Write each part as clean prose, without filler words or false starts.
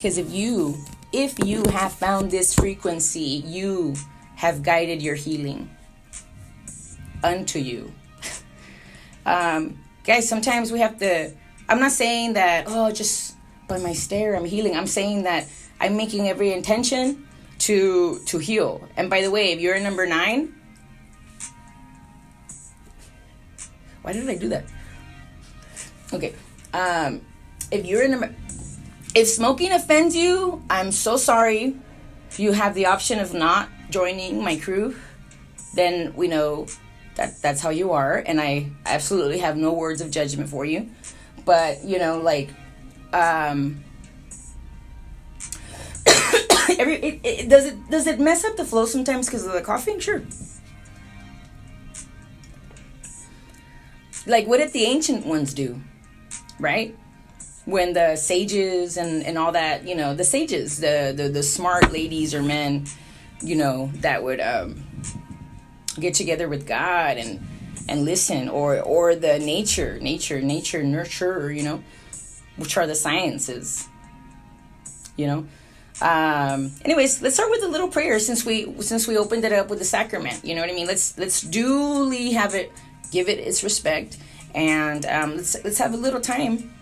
Because if you have found this frequency, you have guided your healing unto you. Guys, sometimes we have to, I'm not saying that, oh, just by my stare I'm healing. I'm saying that I'm making every intention to heal. And by the way, if you're a number 9, why did I do that? Okay. If smoking offends you, I'm so sorry. If you have the option of not joining my crew, then we know that's how you are, and I absolutely have no words of judgment for you. But does it mess up the flow sometimes because of the coughing? Sure. Like, what did the ancient ones do, right? When the sages and all that, the sages, the smart ladies or men, that would get together with God and listen, or the nature, nurture, which are the sciences, Anyways, let's start with a little prayer since we opened it up with the sacrament. You know what I mean? Let's duly have it, give it its respect, and let's have a little time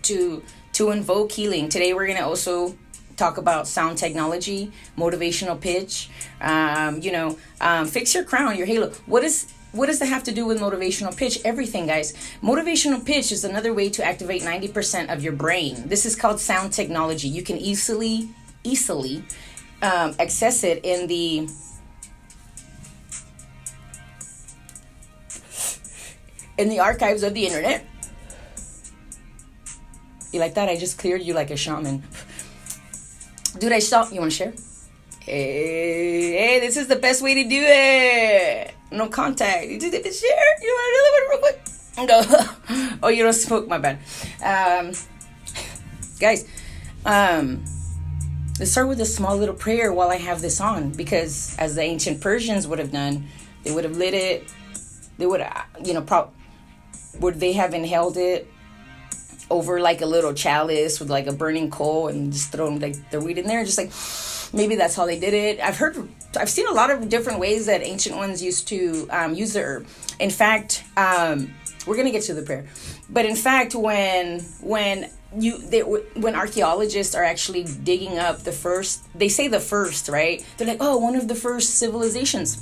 to invoke healing. Today we're gonna also talk about sound technology, motivational pitch, fix your crown, your halo. What does that have to do with motivational pitch? Everything, guys. Motivational pitch is another way to activate 90% of your brain. This is called sound technology. You can easily access it in the archives of the internet. You like that? I just cleared you like a shaman. Dude, I saw... You want to share? Hey, this is the best way to do it. No contact. You did it, share? You want to do it real quick? No. Oh, you don't smoke? My bad. Guys, let's start with a small little prayer while I have this on. Because as the ancient Persians would have done, they would have lit it. They would, would they have inhaled it over like a little chalice with like a burning coal and just thrown like their weed in there, just like maybe that's how they did it. I've seen a lot of different ways that ancient ones used to use the herb. In fact, we're gonna get to the prayer, but in fact, when archaeologists are actually digging up the first, they say the first, right? They're like, oh, one of the first civilizations.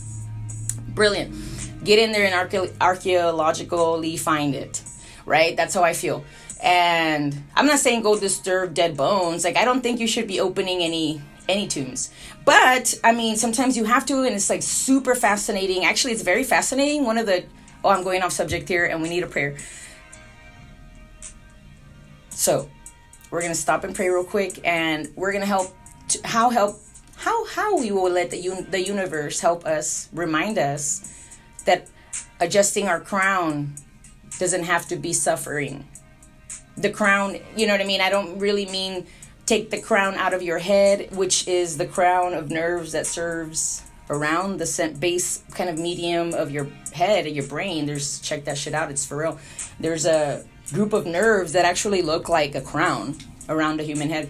Brilliant. Get in there and archaeologically find it, right? That's how I feel. And I'm not saying go disturb dead bones. Like, I don't think you should be opening any tombs. But, I mean, sometimes you have to, and it's like super fascinating. Actually, it's very fascinating. I'm going off subject here, and we need a prayer. So, we're going to stop and pray real quick, and we're going to how we will let the universe help us, remind us that adjusting our crown doesn't have to be suffering. The crown, you know what I mean? I don't really mean take the crown out of your head, which is the crown of nerves that serves around the base kind of medium of your head and your brain. Check that shit out. It's for real. There's a group of nerves that actually look like a crown around a human head.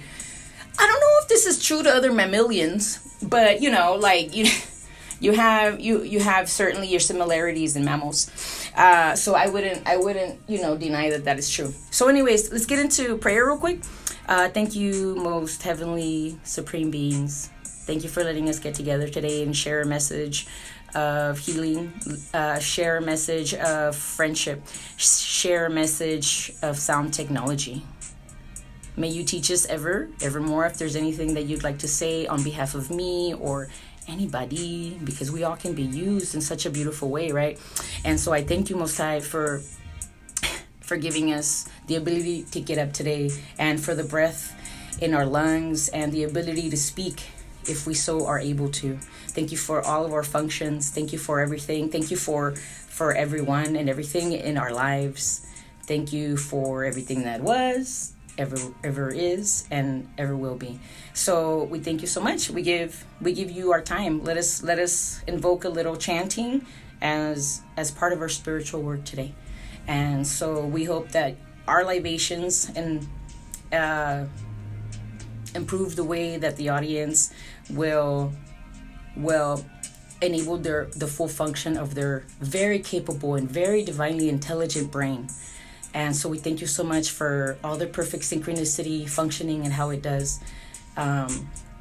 I don't know if this is true to other mammalians, but you have certainly your similarities in mammals. So I wouldn't deny that is true. So anyways, let's get into prayer real quick. Thank you, most heavenly supreme beings. Thank you for letting us get together today and share a message of healing, share a message of friendship, share a message of sound technology. May you teach us evermore if there's anything that you'd like to say on behalf of me or anybody, because we all can be used in such a beautiful way, right? And so I thank you, Most High, for giving us the ability to get up today, and for the breath in our lungs and the ability to speak if we so are able to. Thank you for all of our functions. Thank you for everything. Thank you for everyone and everything in our lives. Thank you for everything that was, ever is, and ever will be. So we thank you so much. We give you our time. Let us invoke a little chanting as part of our spiritual work today. And so we hope that our libations and improve the way that the audience will enable the full function of their very capable and very divinely intelligent brain. And so we thank you so much for all the perfect synchronicity functioning and how it does.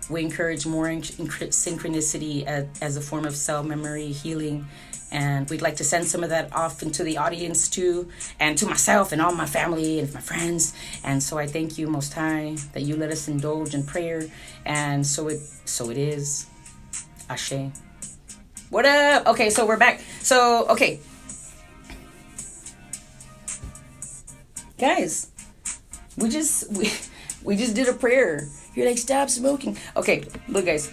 We encourage more synchronicity as a form of cell memory healing. And we'd like to send some of that off into the audience too, and to myself and all my family and my friends. And so I thank you, Most High, that you let us indulge in prayer. And so it is. Ashe. What up? Okay, so we're back. So, okay. Guys, we just did a prayer. You're like, stop smoking. Okay, look, guys.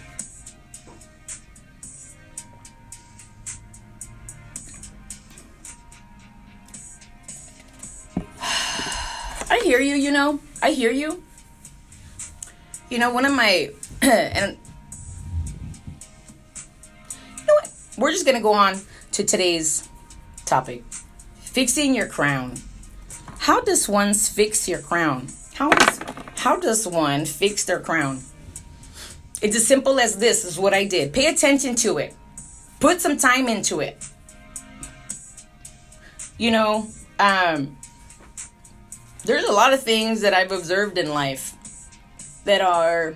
I hear you, I hear you. One of my, and you know what? We're just going to go on to today's topic. Fixing your crown. How does one fix your crown? How does one fix their crown? It's as simple as this is what I did. Pay attention to it. Put some time into it. There's a lot of things that I've observed in life that are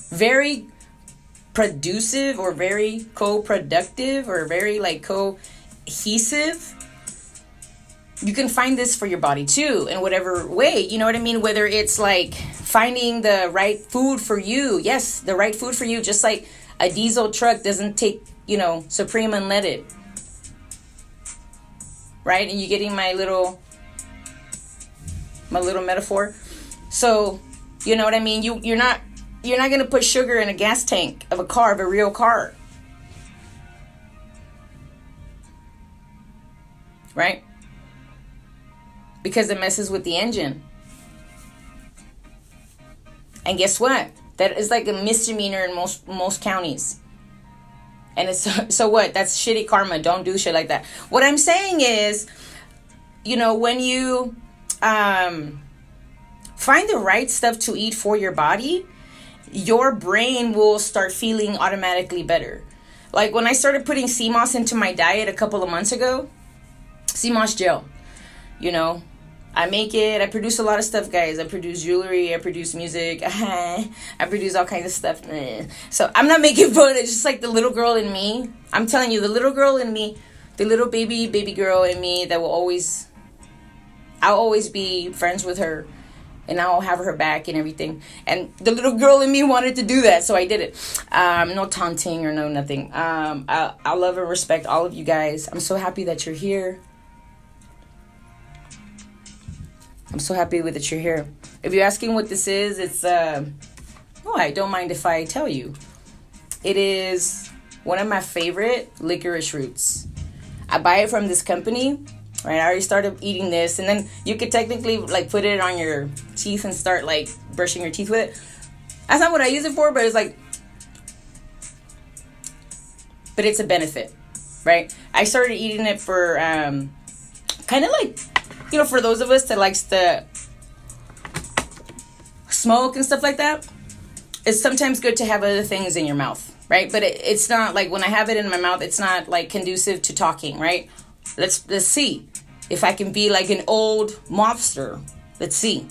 very producive or very co-productive or very cohesive. You can find this for your body too in whatever way, you know what I mean? Whether it's like finding the right food for you. Yes, the right food for you. Just like a diesel truck doesn't take, Supreme unleaded. Right? And you getting my little metaphor? So, you know what I mean? You're not going to put sugar in a gas tank of a real car. Right? Because it messes with the engine. And guess what? That is like a misdemeanor in most counties. And it's so what? That's shitty karma. Don't do shit like that. What I'm saying is, when you find the right stuff to eat for your body, your brain will start feeling automatically better. Like when I started putting sea moss into my diet a couple of months ago, sea moss gel, I make it. I produce a lot of stuff, guys. I produce jewelry. I produce music. I produce all kinds of stuff. So I'm not making fun. It's just like the little girl in me. I'm telling you, the little girl in me, the little baby girl in me that I'll always be friends with her. And I'll have her back and everything. And the little girl in me wanted to do that, so I did it. No taunting or no nothing. I love and respect all of you guys. I'm so happy that you're here. I'm so happy that you're here. If you're asking what this is, it's, I don't mind if I tell you. It is one of my favorite licorice roots. I buy it from this company, right? I already started eating this, and then you could technically, put it on your teeth and start, brushing your teeth with it. That's not what I use it for, but it's a benefit, right? I started eating it for, kind of for those of us that likes to smoke and stuff like that, it's sometimes good to have other things in your mouth, right? But it's not when I have it in my mouth, it's not conducive to talking, right? Let's see if I can be an old mobster. Let's see.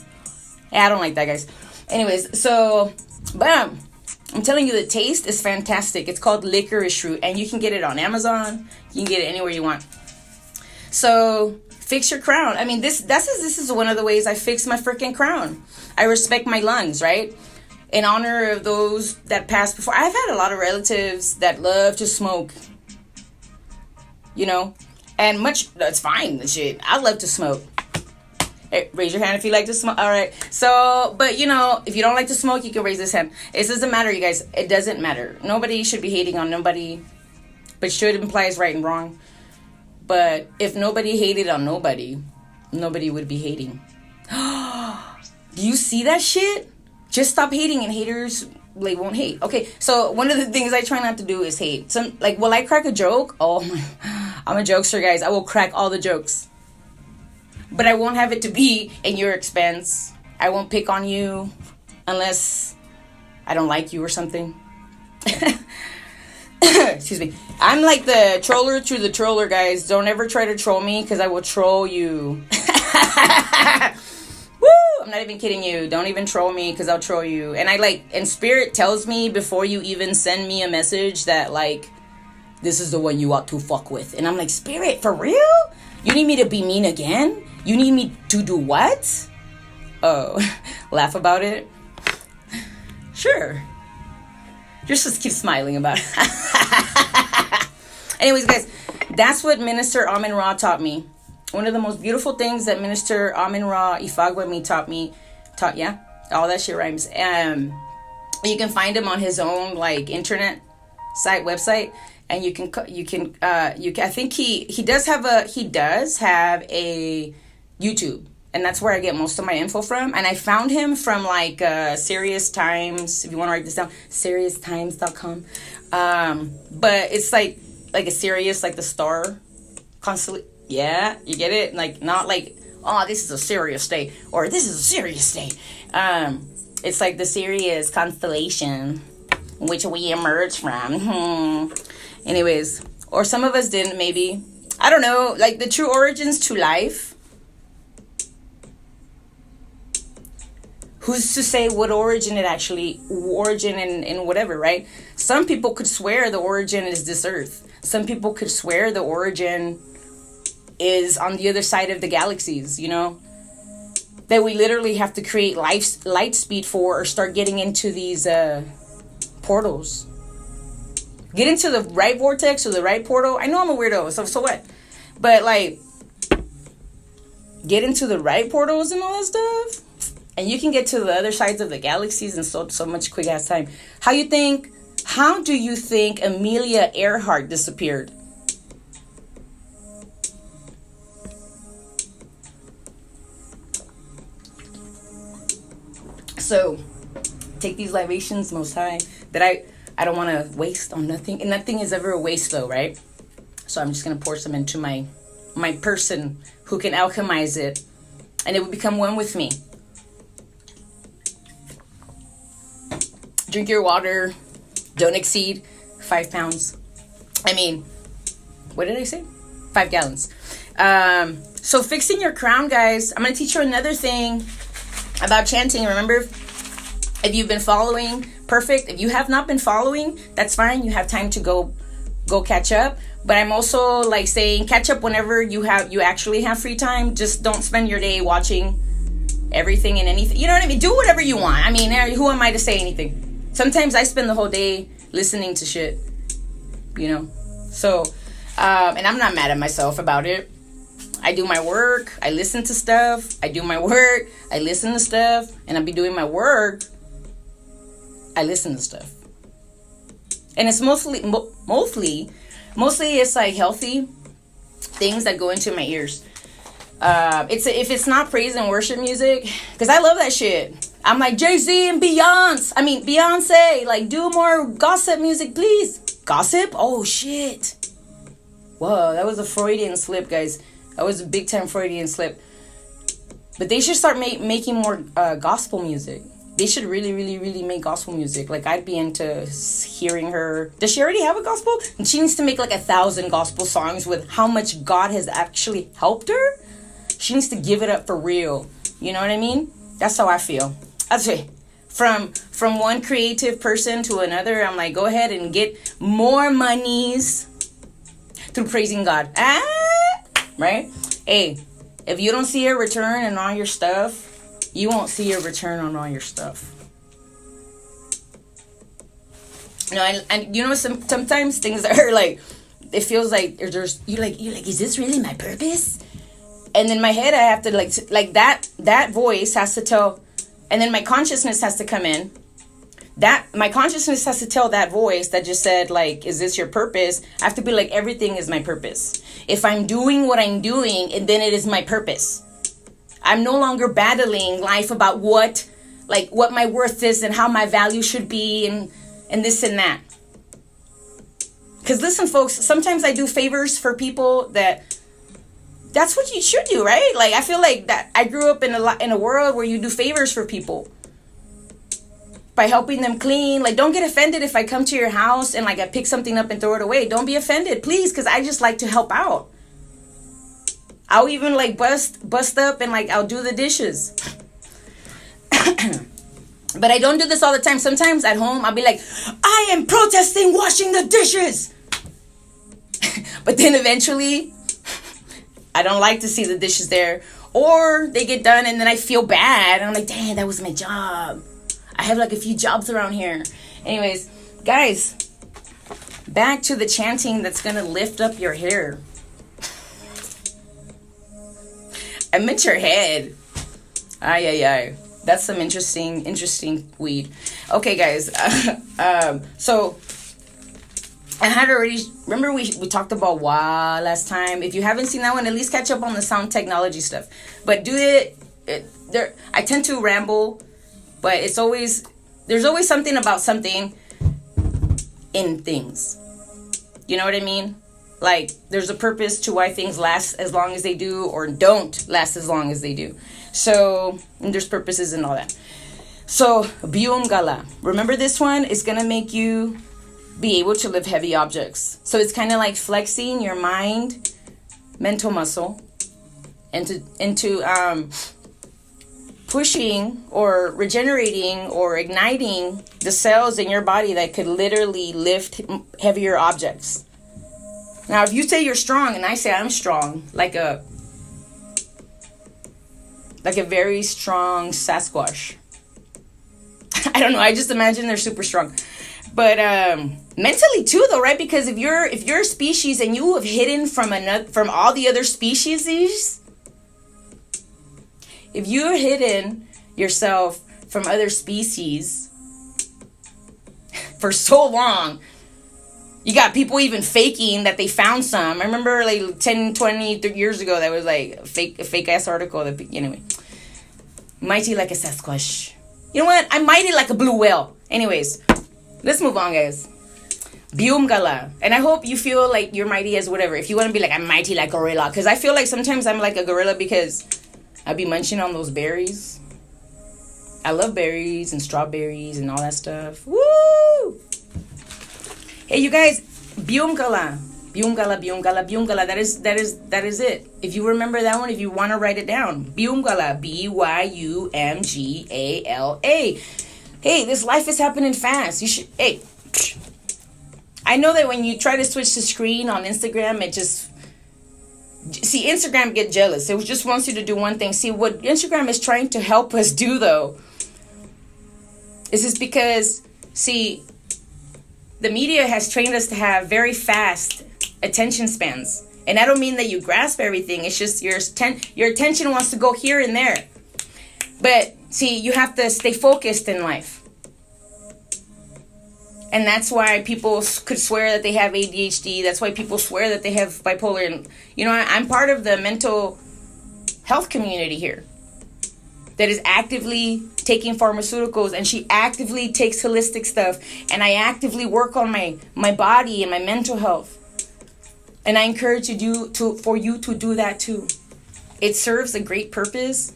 Yeah, I don't like that, guys. Anyways, so bam. I'm telling you, the taste is fantastic. It's called licorice root, and you can get it on Amazon. You can get it anywhere you want. So fix your crown. I mean, this is one of the ways I fix my freaking crown. I respect my lungs, right? In honor of those that passed before. I've had a lot of relatives that love to smoke. And that's fine. Shit, I love to smoke. Hey, raise your hand if you like to smoke. All right. So, but if you don't like to smoke, you can raise this hand. It doesn't matter, you guys. It doesn't matter. Nobody should be hating on nobody. But should implies right and wrong. But if nobody hated on nobody would be hating. Do you see that shit? Just stop hating, and haters won't hate. Okay, so one of the things I try not to do is hate. Will I crack a joke? Oh my, I'm a jokester, guys. I will crack all the jokes. But I won't have it to be in your expense. I won't pick on you unless I don't like you or something. Excuse me. I'm like the troller to the troller, guys. Don't ever try to troll me, because I will troll you. Woo! I'm not even kidding you. Don't even troll me, because I'll troll you. And Spirit tells me before you even send me a message that, like, this is the one you ought to fuck with. And I'm like, Spirit, for real? You need me to be mean again? You need me to do what? Oh, laugh about it? Sure. Just keep smiling about it. Anyways, guys, that's what Minister Amin Ra taught me. One of the most beautiful things that Minister Amin Ra Ifagwami taught, yeah, all that shit rhymes. You can find him on his own, like, internet website, and you can I think he does have a YouTube, and that's where I get most of my info from. And I found him from, like, Serious Times. If you want to write this down, SeriousTimes.com. But it's like a serious, like the star constantly. Yeah, you get it? Like, not like, oh, this is a serious day, or this is a serious day. It's like the Sirius constellation, which we emerged from. Anyways, or some of us didn't, maybe. I don't know, like the true origins to life. Who's to say what origin in whatever, right? Some people could swear the origin is this earth. Some people could swear the origin is on the other side of the galaxies, you know? That we literally have to create light speed for, or start getting into these portals. Get into the right vortex or the right portal. I know I'm a weirdo, so what? But, like, get into the right portals and all that stuff, and you can get to the other sides of the galaxies in so much quick ass time. How do you think Amelia Earhart disappeared? So, take these libations, Most High, that I don't want to waste on nothing. And nothing is ever a waste, though, right? So I'm just going to pour some into my person who can alchemize it, and it will become one with me. Drink your water. Don't exceed 5 pounds. I mean, what did I say? 5 gallons. So fixing your crown, guys. I'm going to teach you another thing about chanting. Remember, if you've been following, perfect. If you have not been following, that's fine. You have time to go catch up. But I'm also, like, saying catch up whenever you actually have free time. Just don't spend your day watching everything and anything. You know what I mean? Do whatever you want. I mean, who am I to say anything? Sometimes I spend the whole day listening to shit, you know? So, and I'm not mad at myself about it. I do my work. I listen to stuff. I do my work. I listen to stuff. And I'll be doing my work. I listen to stuff. And it's mostly it's like healthy things that go into my ears. If it's not praise and worship music, because I love that shit. I'm like, Jay-Z and Beyonce, like, do more gossip music, please. Gossip? Oh, shit. Whoa, that was a Freudian slip, guys. That was a big time Freudian slip. But they should start making more gospel music. They should really, really, really make gospel music. Like, I'd be into hearing her. Does she already have a gospel? And she needs to make like 1,000 gospel songs with how much God has actually helped her. She needs to give it up for real. You know what I mean? That's how I feel. I'd say from one creative person to another, I'm like, go ahead and get more monies through praising God. Right? Hey, if you don't see a return on all your stuff, you won't see a return on all your stuff. You know, and you know, sometimes things are like, it feels like there's you're like, is this really my purpose? And in my head, I have to like that voice has to tell, and then my consciousness has to come in. My consciousness has to tell that voice that just said, like, is this your purpose? I have to be like, everything is my purpose. If I'm doing what I'm doing, and then it is my purpose. I'm no longer battling life about what my worth is and how my value should be and this and that. Because listen, folks, sometimes I do favors for people that that's what you should do, right? Like, I feel like that I grew up in a world where you do favors for people by helping them clean. Like, don't get offended if I come to your house and like I pick something up and throw it away. Don't be offended, please, because I just like to help out. I'll even like bust up and like I'll do the dishes. But I don't do this all the time. Sometimes at home I'll be like, I am protesting washing the dishes. But then eventually I don't like to see the dishes there, or they get done and then I feel bad and I'm like, dang, that was my job. I have like a few jobs around here. Anyways, guys, back to the chanting that's gonna lift up your hair. I meant your head. Ay, ay, ay. That's some interesting weed. Okay, guys. So I had already, remember we talked about wah last time. If you haven't seen that one, at least catch up on the sound technology stuff. But do it there. I tend to ramble, but there's always something about something in things. You know what I mean? Like, there's a purpose to why things last as long as they do or don't last as long as they do. So, and there's purposes and all that. So, Byumgala. Remember this one? It's going to make you be able to lift heavy objects. So, it's kind of like flexing your mind, mental muscle, into pushing or regenerating or igniting the cells in your body that could literally lift heavier objects. Now, if you say you're strong and I say I'm strong, like a very strong Sasquatch. I don't know. I just imagine they're super strong. But mentally too, though, right? Because if you're a species and you have hidden from all the other species, if you're hidden yourself from other species for so long, you got people even faking that they found some. I remember like 10, 20, 30 years ago, that was like a fake ass article. That, anyway, mighty like a Sasquatch. You know what? I'm mighty like a blue whale. Anyways, let's move on, guys. Byumgala. And I hope you feel like you're mighty as whatever. If you want to be like, I'm mighty like gorilla. Because I feel like sometimes I'm like a gorilla because I be munching on those berries. I love berries and strawberries and all that stuff. Woo! Hey, you guys, Byumgala. Byumgala. That is it. If you remember that one, if you want to write it down, Byumgala, Byumgala. Hey, this life is happening fast. You should. Hey, I know that when you try to switch the screen on Instagram, it just. See, Instagram get jealous. It just wants you to do one thing. See, what Instagram is trying to help us do, though, is just because, see, the media has trained us to have very fast attention spans. And I don't mean that you grasp everything. It's just your attention wants to go here and there. But, see, you have to stay focused in life. And that's why people could swear that they have ADHD. That's why people swear that they have bipolar. And, you know, I'm part of the mental health community here that is actively taking pharmaceuticals, and she actively takes holistic stuff, and I actively work on my body and my mental health. And I encourage for you to do that too. It serves a great purpose.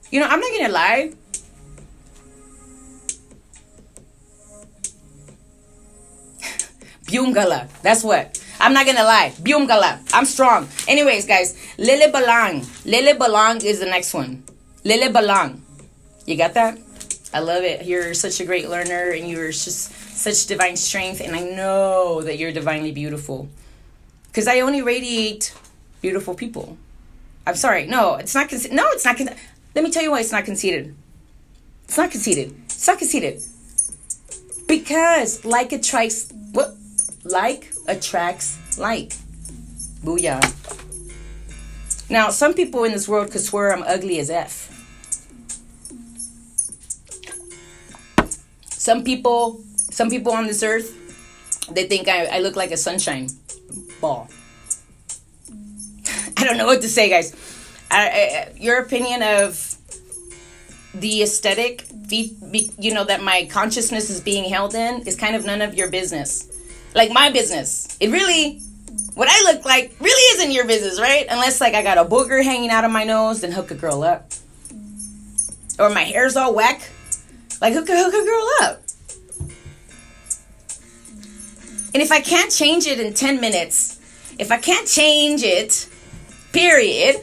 You know, I'm not going to lie. Byumgala. That's what. I'm not gonna lie. Byumgala. I'm strong. Anyways, guys. Lelebalang. Lelebalang is the next one. Lelebalang. You got that? I love it. You're such a great learner, and you're just such divine strength. And I know that you're divinely beautiful, because I only radiate beautiful people. I'm sorry. No, it's not. No, it's not. Let me tell you why it's not conceited. It's not conceited. It's not conceited. Because like attracts what. Like attracts like. Booyah. Now, some people in this world could swear I'm ugly as F. Some people on this earth, they think I look like a sunshine ball. I don't know what to say, guys. Your opinion of the aesthetic, you know, that my consciousness is being held in is kind of none of your business. Like my business. It really What I look like really isn't your business, right? Unless like I got a booger hanging out of my nose, then hook a girl up. Or my hair's all whack, like hook a girl up. And if I can't change it in 10 minutes, if I can't change it, period,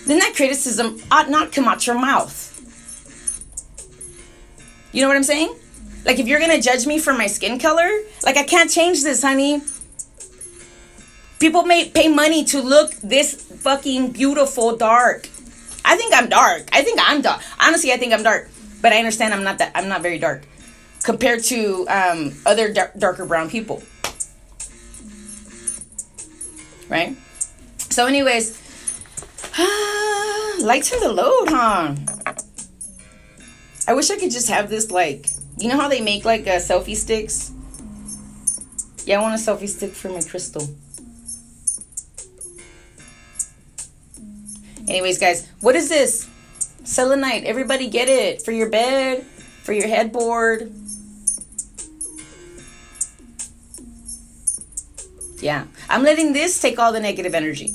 then that criticism ought not come out your mouth. You know what I'm saying? Like if you're gonna judge me for my skin color, like I can't change this, honey. People may pay money to look this fucking beautiful dark. I think I'm dark. Honestly, I think I'm dark. But I understand I'm not very dark compared to other darker brown people. Right? So anyways, lighten the load, huh? I wish I could just have this, like, you know how they make like selfie sticks? Yeah, I want a selfie stick for my crystal. Anyways, guys, what is this? Selenite. Everybody get it for your bed, for your headboard. Yeah, I'm letting this take all the negative energy.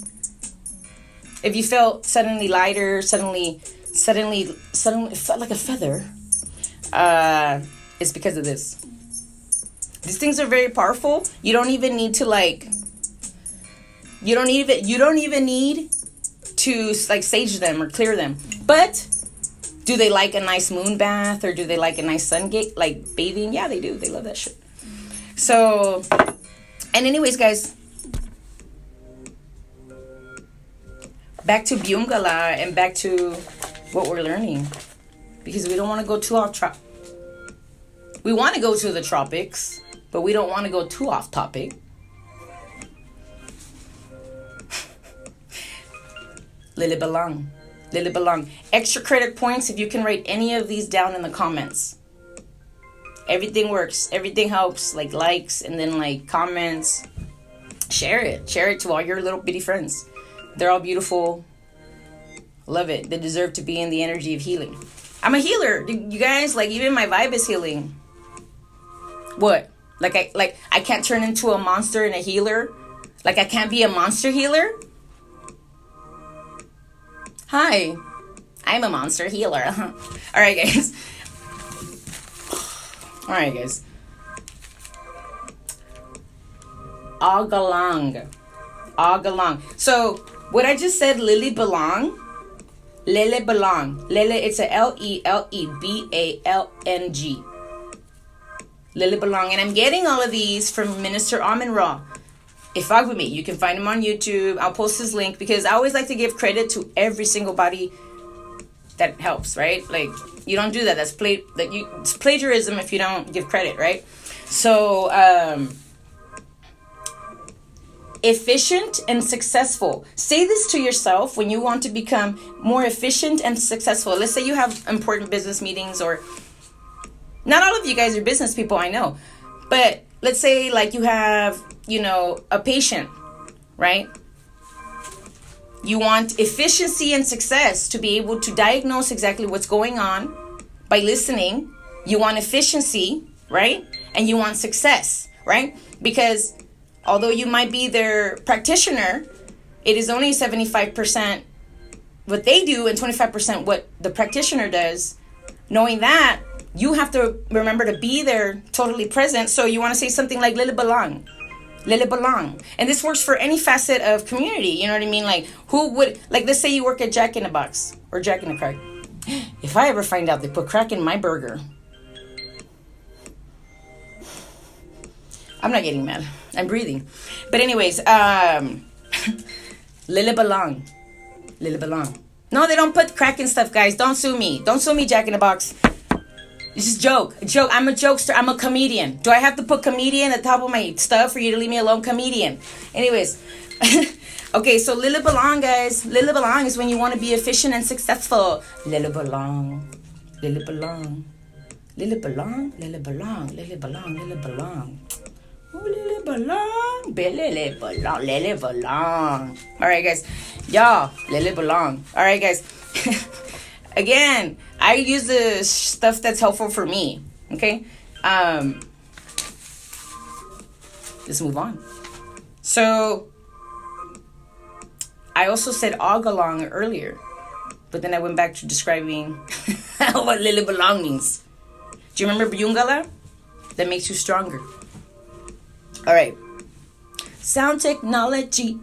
If you felt suddenly lighter, suddenly felt like a feather, it's because of this. These things are very powerful. You don't even need to like. You don't even need to like sage them or clear them. But do they like a nice moon bath or do they like a nice sun like bathing? Yeah, they do. They love that shit. So, and anyways, guys, back to Byumgala and back to what we're learning, because we don't want to go too off track. We want to go to the tropics, but we don't want to go too off topic. Lelebalang. Extra credit points if you can write any of these down in the comments. Everything works. Everything helps. Like likes and then like comments. Share it to all your little bitty friends. They're all beautiful. Love it. They deserve to be in the energy of healing. I'm a healer. You guys, like even my vibe is healing. What? Like I can't turn into a monster and a healer? Like I can't be a monster healer? Hi, I'm a monster healer. All right, guys. Awgalang. So, what I just said, lelebalang. Lele, it's a Lelebalang. Lelebalang. And I'm getting all of these from Minister Amin-Ra. If fuck with me, you can find him on YouTube. I'll post his link because I always like to give credit to every single body that helps, right? Like you don't do that. It's plagiarism if you don't give credit, right? So efficient and successful. Say this to yourself when you want to become more efficient and successful. Let's say you have important business meetings, or not all of you guys are business people, I know, but let's say like you have, a patient, right? You want efficiency and success to be able to diagnose exactly what's going on by listening. You want efficiency, right? And you want success, right? Because although you might be their practitioner, it is only 75% what they do and 25% what the practitioner does. Knowing that, you have to remember to be there totally present. So you want to say something like lelebalang. And this works for any facet of community. You know what I mean? Like who would, like let's say you work at Jack in the Box or Jack in the Crack. If I ever find out they put crack in my burger, I'm not getting mad. I'm breathing. But anyways, lelebalang. No, they don't put crack in stuff, guys. Don't sue me. Don't sue me, Jack in the Box. It's just joke. I'm a jokester. I'm a comedian. Do I have to put comedian at the top of my stuff for you to leave me alone? Comedian. Anyways. Okay, so lelebalang, guys. Lelebalang is when you want to be efficient and successful. Lelebalang. Lelebalang. All right, guys. Y'all, lelebalang. All right, guys. Again, I use the stuff that's helpful for me. Okay? Let's move on. So I also said awgalang earlier, but then I went back to describing what lelebalang means. Do you remember Byumgala? That makes you stronger. All right. Sound technology.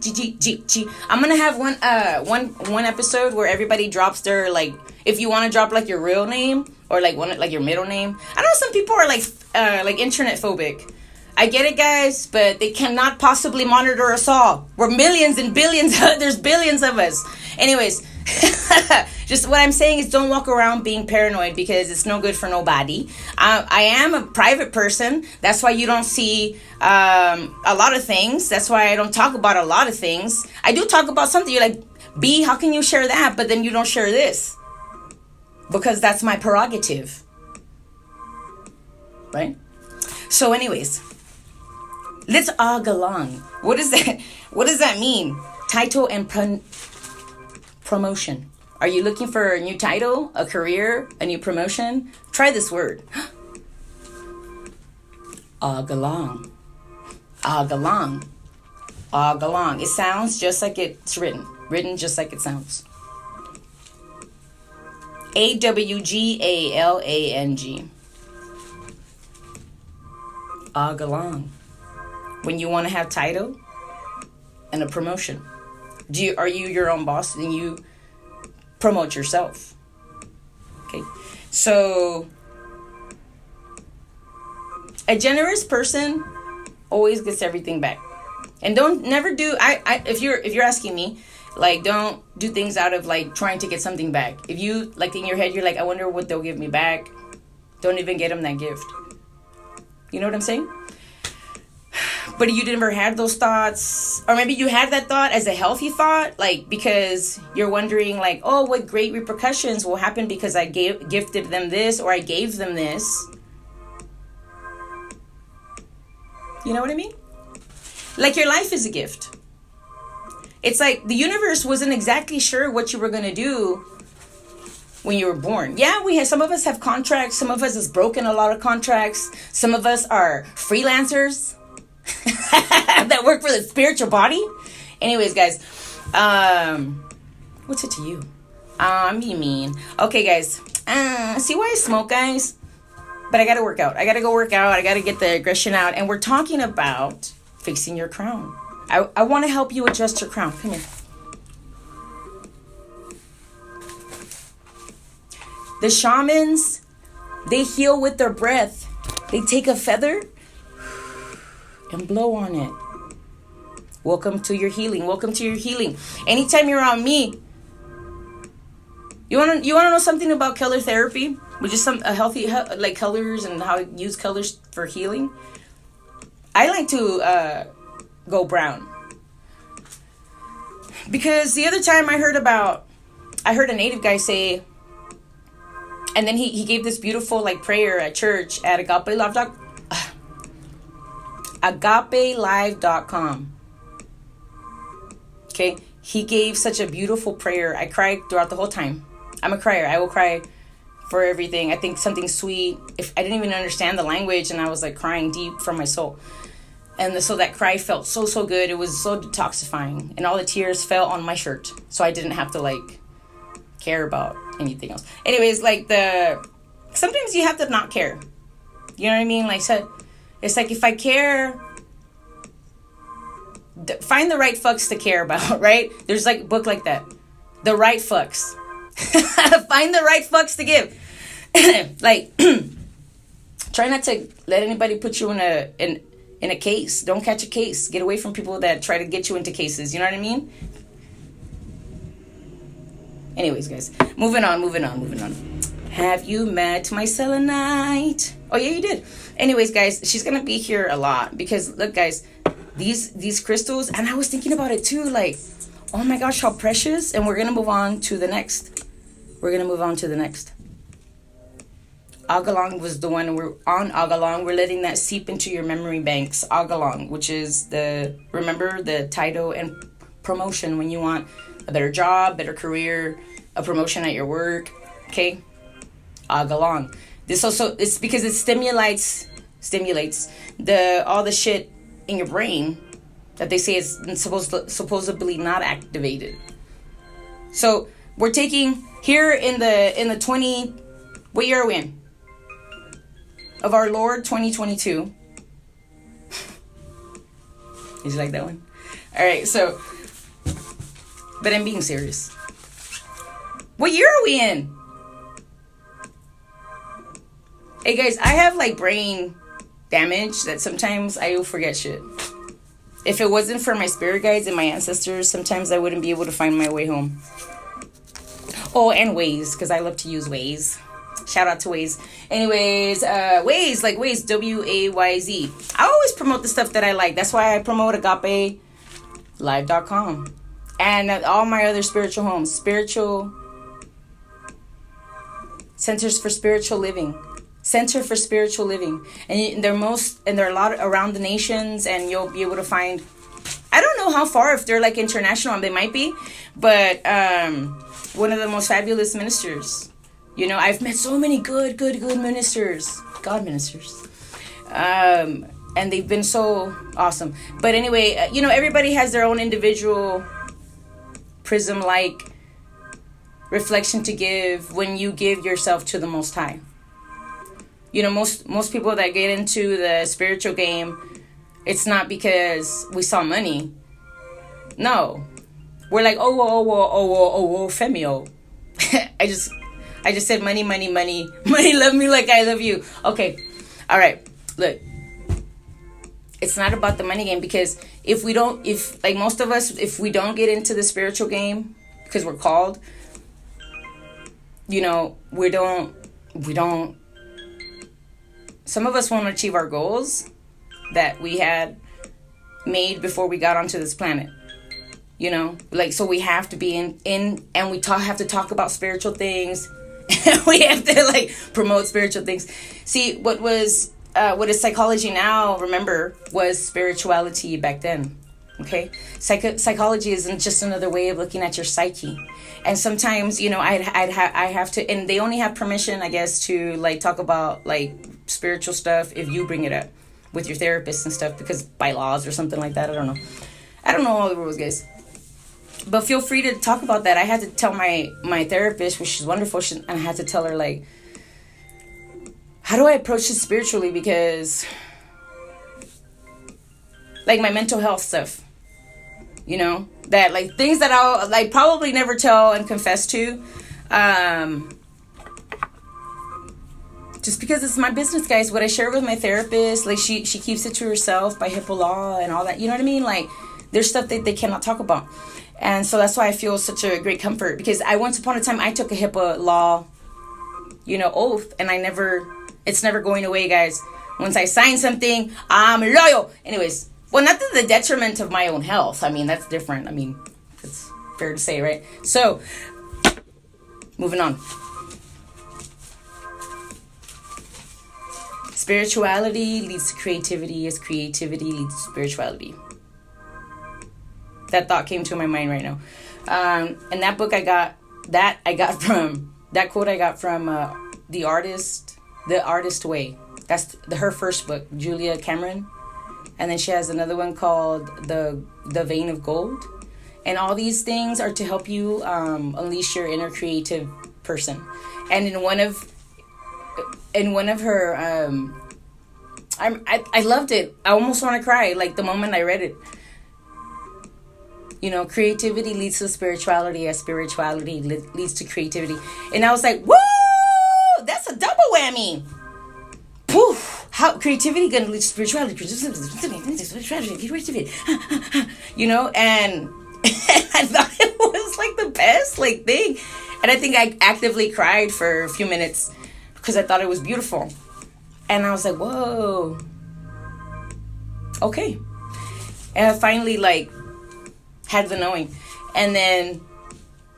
I'm gonna have one episode where everybody drops their, like, if you want to drop like your real name or like your middle name. I know some people are like internet phobic. I get it, guys, but they cannot possibly monitor us all. We're millions and billions. There's billions of us. Anyways, just what I'm saying is don't walk around being paranoid because it's no good for nobody. I am a private person. That's why you don't see a lot of things. That's why I don't talk about a lot of things. I do talk about something. You're like, B, how can you share that, but then you don't share this? Because that's my prerogative. Right? So anyways, let's awgalang. What is that? What does that mean? Title and promotion. Are you looking for a new title, a career, a new promotion? Try this word. Awgalang. Awgalang. Awgalang. It sounds just like it's written. Written just like it sounds. awgalang. Awgalang. When you want to have title and a promotion. Are you your own boss and you promote yourself? Okay. So a generous person always gets everything back. And never do if you're asking me, like, don't do things out of like trying to get something back. If you like in your head you're like, I wonder what they'll give me back, don't even get them that gift. You know what I'm saying? But you never had those thoughts, or maybe you had that thought as a healthy thought, like because you're wondering like, oh, what great repercussions will happen because I gifted them this or I gave them this. You know what I mean? Like your life is a gift. It's like the universe wasn't exactly sure what you were going to do when you were born. Yeah, some of us have contracts. Some of us has broken a lot of contracts. Some of us are freelancers that work for the spiritual body. Anyways, guys, what's it to you? I'm being mean. Okay, guys, see why I smoke, guys? But I gotta work out. I gotta go work out. I gotta get the aggression out. And we're talking about fixing your crown. I want to help you adjust your crown. Come here. The shamans, they heal with their breath. They take a feather and blow on it. Welcome to your healing. Welcome to your healing. Anytime you're around me, you wanna know something about color therapy, which is a healthy like colors and how to use colors for healing. I like to go brown because the other time I heard a native guy say, and then he gave this beautiful like prayer at church at agapelive.com. Okay, he gave such a beautiful prayer. I cried throughout the whole time. I'm a crier. I will cry for everything. I think something sweet. If I didn't even understand the language, and I was like crying deep from my soul. And so that cry felt so good. It was so detoxifying, and all the tears fell on my shirt, so I didn't have to like care about anything else. Anyways, like sometimes you have to not care. You know what I mean? Like, so it's like if I care, find the right fucks to care about, right? There's like a book like that, The Right Fucks. Find the right fucks to give. Like, try not to let anybody put you in a case. Don't catch a case. Get away from people that try to get you into cases. You know what I mean? Anyways, guys, moving on. Have you met my selenite? Oh yeah, you did. Anyways, guys, she's gonna be here a lot because look, guys, these crystals, and I was thinking about it too, like, oh my gosh, how precious. And we're gonna move on to the next. Awgalang was the one. We're on awgalang. We're letting that seep into your memory banks. Awgalang, which is remember the title and promotion when you want a better job, better career, a promotion at your work. Okay, awgalang. This also, it's because it stimulates all the shit in your brain that they say is supposedly not activated. So we're taking here in the 20, what year are we in? Of our Lord 2022. Did you like that one? All right, so, but I'm being serious. What year are we in? Hey guys, I have like brain damage that sometimes I will forget shit. If it wasn't for my spirit guides and my ancestors, sometimes I wouldn't be able to find my way home. Oh, and Waze, because I love to use Waze. Shout out to Waze. Anyways, Waze, like Waze, W-A-Y-Z. I always promote the stuff that I like. That's why I promote agapelive.com. And all my other spiritual homes. Spiritual Centers for Spiritual Living. Center for Spiritual Living. And there are a lot around the nations, and you'll be able to find, I don't know how far, if they're like international, and they might be, but one of the most fabulous ministers. You know, I've met so many good ministers, God ministers. And they've been so awesome. But anyway, everybody has their own individual prism-like reflection to give when you give yourself to the Most High. Most people that get into the spiritual game, it's not because we saw money. No. We're like, oh, femio. I just said money. Money love me like I love you. Okay. All right. Look. It's not about the money game, because if most of us, if we don't get into the spiritual game because we're called, we don't, some of us won't achieve our goals that we had made before we got onto this planet. So we have to be in and we have to talk about spiritual things. We have to promote spiritual things. See, what is psychology now, remember, was spirituality back then. Okay? Psychology isn't just another way of looking at your psyche. And sometimes, I have to, and they only have permission, I guess, to talk about spiritual stuff if you bring it up with your therapist and stuff, because by laws or something like that. I don't know all the rules, guys. But feel free to talk about that. I had to tell my therapist, which is wonderful, and I had to tell her, how do I approach this spiritually? Because, my mental health stuff, that, things that I'll, probably never tell and confess to, just because it's my business, guys. What I share with my therapist, she keeps it to herself by HIPAA law and all that. You know what I mean? There's stuff that they cannot talk about. And so that's why I feel such a great comfort, because once upon a time, I took a HIPAA law, oath, and it's never going away, guys. Once I sign something, I'm loyal. Anyways, well, not to the detriment of my own health. I mean, that's different. I mean, it's fair to say, right? So, moving on. Spirituality leads to creativity, as creativity leads to spirituality. That thought came to my mind right now. And that book that quote I got from The Artist Way. That's her first book, Julia Cameron. And then she has another one called The Vein of Gold. And all these things are to help you unleash your inner creative person. And in one of her, I loved it. I almost want to cry the moment I read it. Creativity leads to spirituality, as spirituality leads to creativity. And I was like, woo! That's a double whammy. Poof! How creativity gonna lead to spirituality? Creativity. And I thought it was the best thing. And I think I actively cried for a few minutes because I thought it was beautiful. And I was like, whoa. Okay. And I finally had the knowing. And then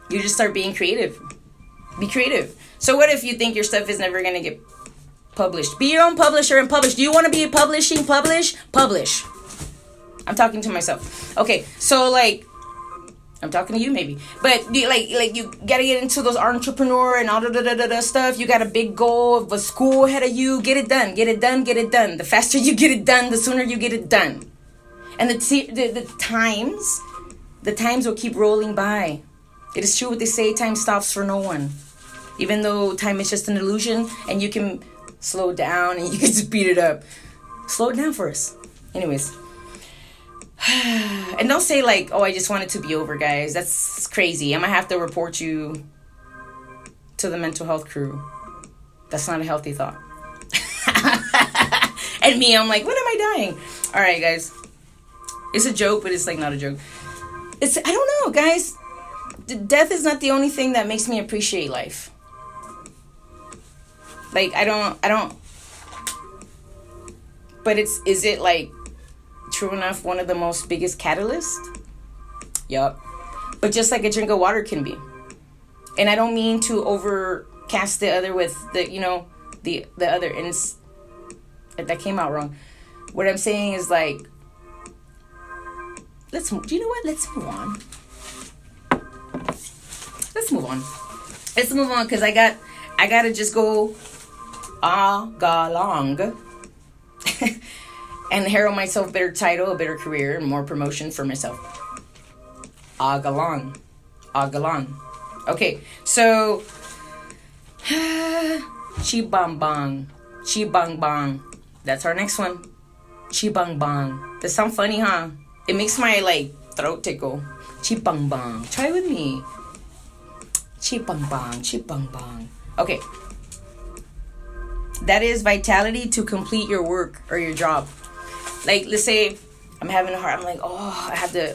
you just start being creative. Be creative. So what if you think your stuff is never going to get published? Be your own publisher and publish. Do you want to be publishing? Publish. I'm talking to myself. Okay, so I'm talking to you maybe. But you got to get into those entrepreneur and all the stuff. You got a big goal of a school ahead of you. Get it done. The faster you get it done, the sooner you get it done. And the times will keep rolling by. It is true what they say, time stops for no one. Even though time is just an illusion and you can slow down and you can speed it up. Slow it down for us. Anyways. And don't say like, oh, I just want it to be over, guys. That's crazy. I'm going to have to report you to the mental health crew. That's not a healthy thought. And me, I'm like, when am I dying? All right, guys. It's a joke, but it's like not a joke. I don't know, guys. Death is not the only thing that makes me appreciate life. Like, I don't. But is it like true enough one of the most biggest catalysts? Yup. But just like a drink of water can be. And I don't mean to overcast the other with the, the other. And that came out wrong. What I'm saying is like, do you know what? Let's move on. Let's move on because I gotta just go awgalang and herald myself a better title, a better career, and more promotion for myself. Awgalang. Okay, so chibambang. That's our next one. Chibambang. That sounds funny, huh? It makes my throat tickle. Chibambang. Try it with me. Chibambang. Okay. That is vitality to complete your work or your job. Like, let's say I'm having a heart. I'm like, oh, I have to.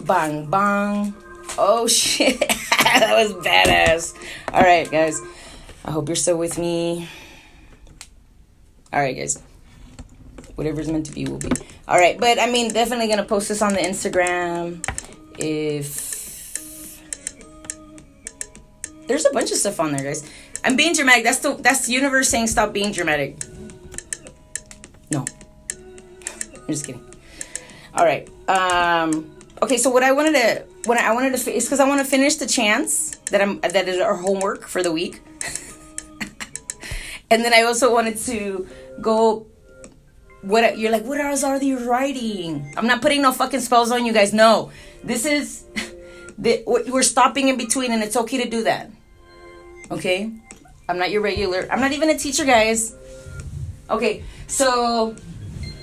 Bang. Oh, shit. That was badass. All right, guys. I hope you're still with me. All right, guys. Whatever's meant to be will be. All right, but I mean, definitely going to post this on the Instagram. If there's a bunch of stuff on there, guys. I'm being dramatic. That's the universe saying stop being dramatic. No. I'm just kidding. All right. Okay, so what I wanted to is because I want to finish the chants that is our homework for the week. And then I also wanted to go. What you're like? What else are you writing? I'm not putting no fucking spells on you guys. No, this is we're stopping in between, and it's okay to do that. Okay, I'm not your regular. I'm not even a teacher, guys. Okay, so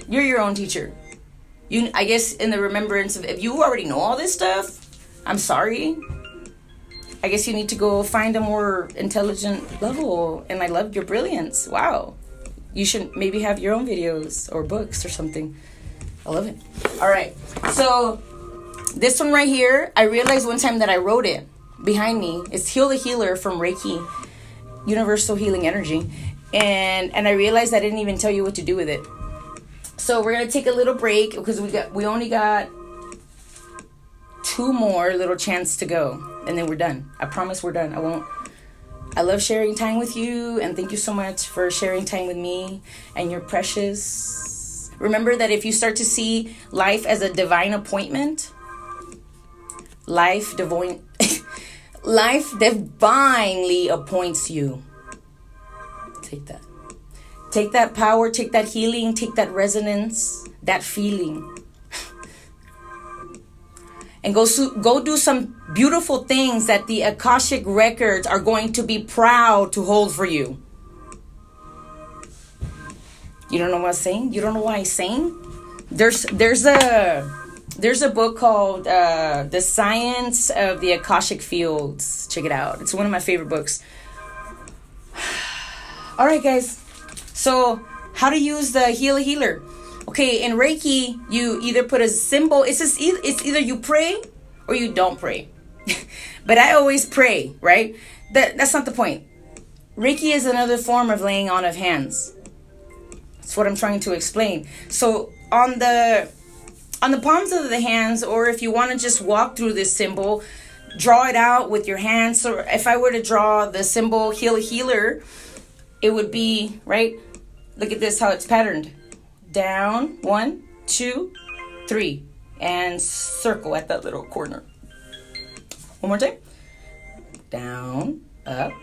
you're your own teacher. I guess in the remembrance of, if you already know all this stuff, I'm sorry. I guess you need to go find a more intelligent level. And I love your brilliance. Wow. You should maybe have your own videos or books or something. I love it. All right. So this one right here, I realized one time that I wrote it behind me. It's Heal the Healer from Reiki, Universal Healing Energy. And I realized I didn't even tell you what to do with it. So we're going to take a little break because we only got 2 more little chants to go. And then we're done. I promise we're done. I love sharing time with you. And thank you so much for sharing time with me. And you're precious. Remember that if you start to see life as a divine appointment, life divinely appoints you. Take that. Take that power, take that healing, take that resonance, that feeling. And go do some beautiful things that the Akashic records are going to be proud to hold for you. You don't know what I'm saying? You don't know why I'm saying? There's a book called The Science of the Akashic Fields. Check it out. It's one of my favorite books. All right, guys. So, how to use the healer. Okay, in Reiki, you either put a symbol. It's either you pray or you don't pray. But I always pray, right? That's not the point. Reiki is another form of laying on of hands. That's what I'm trying to explain. So, on the palms of the hands, or if you want to just walk through this symbol, draw it out with your hands. So, if I were to draw the symbol healer, it would be, right? Look at this, how it's patterned. Down, 1, 2, 3. And circle at that little corner. One more time. Down, up,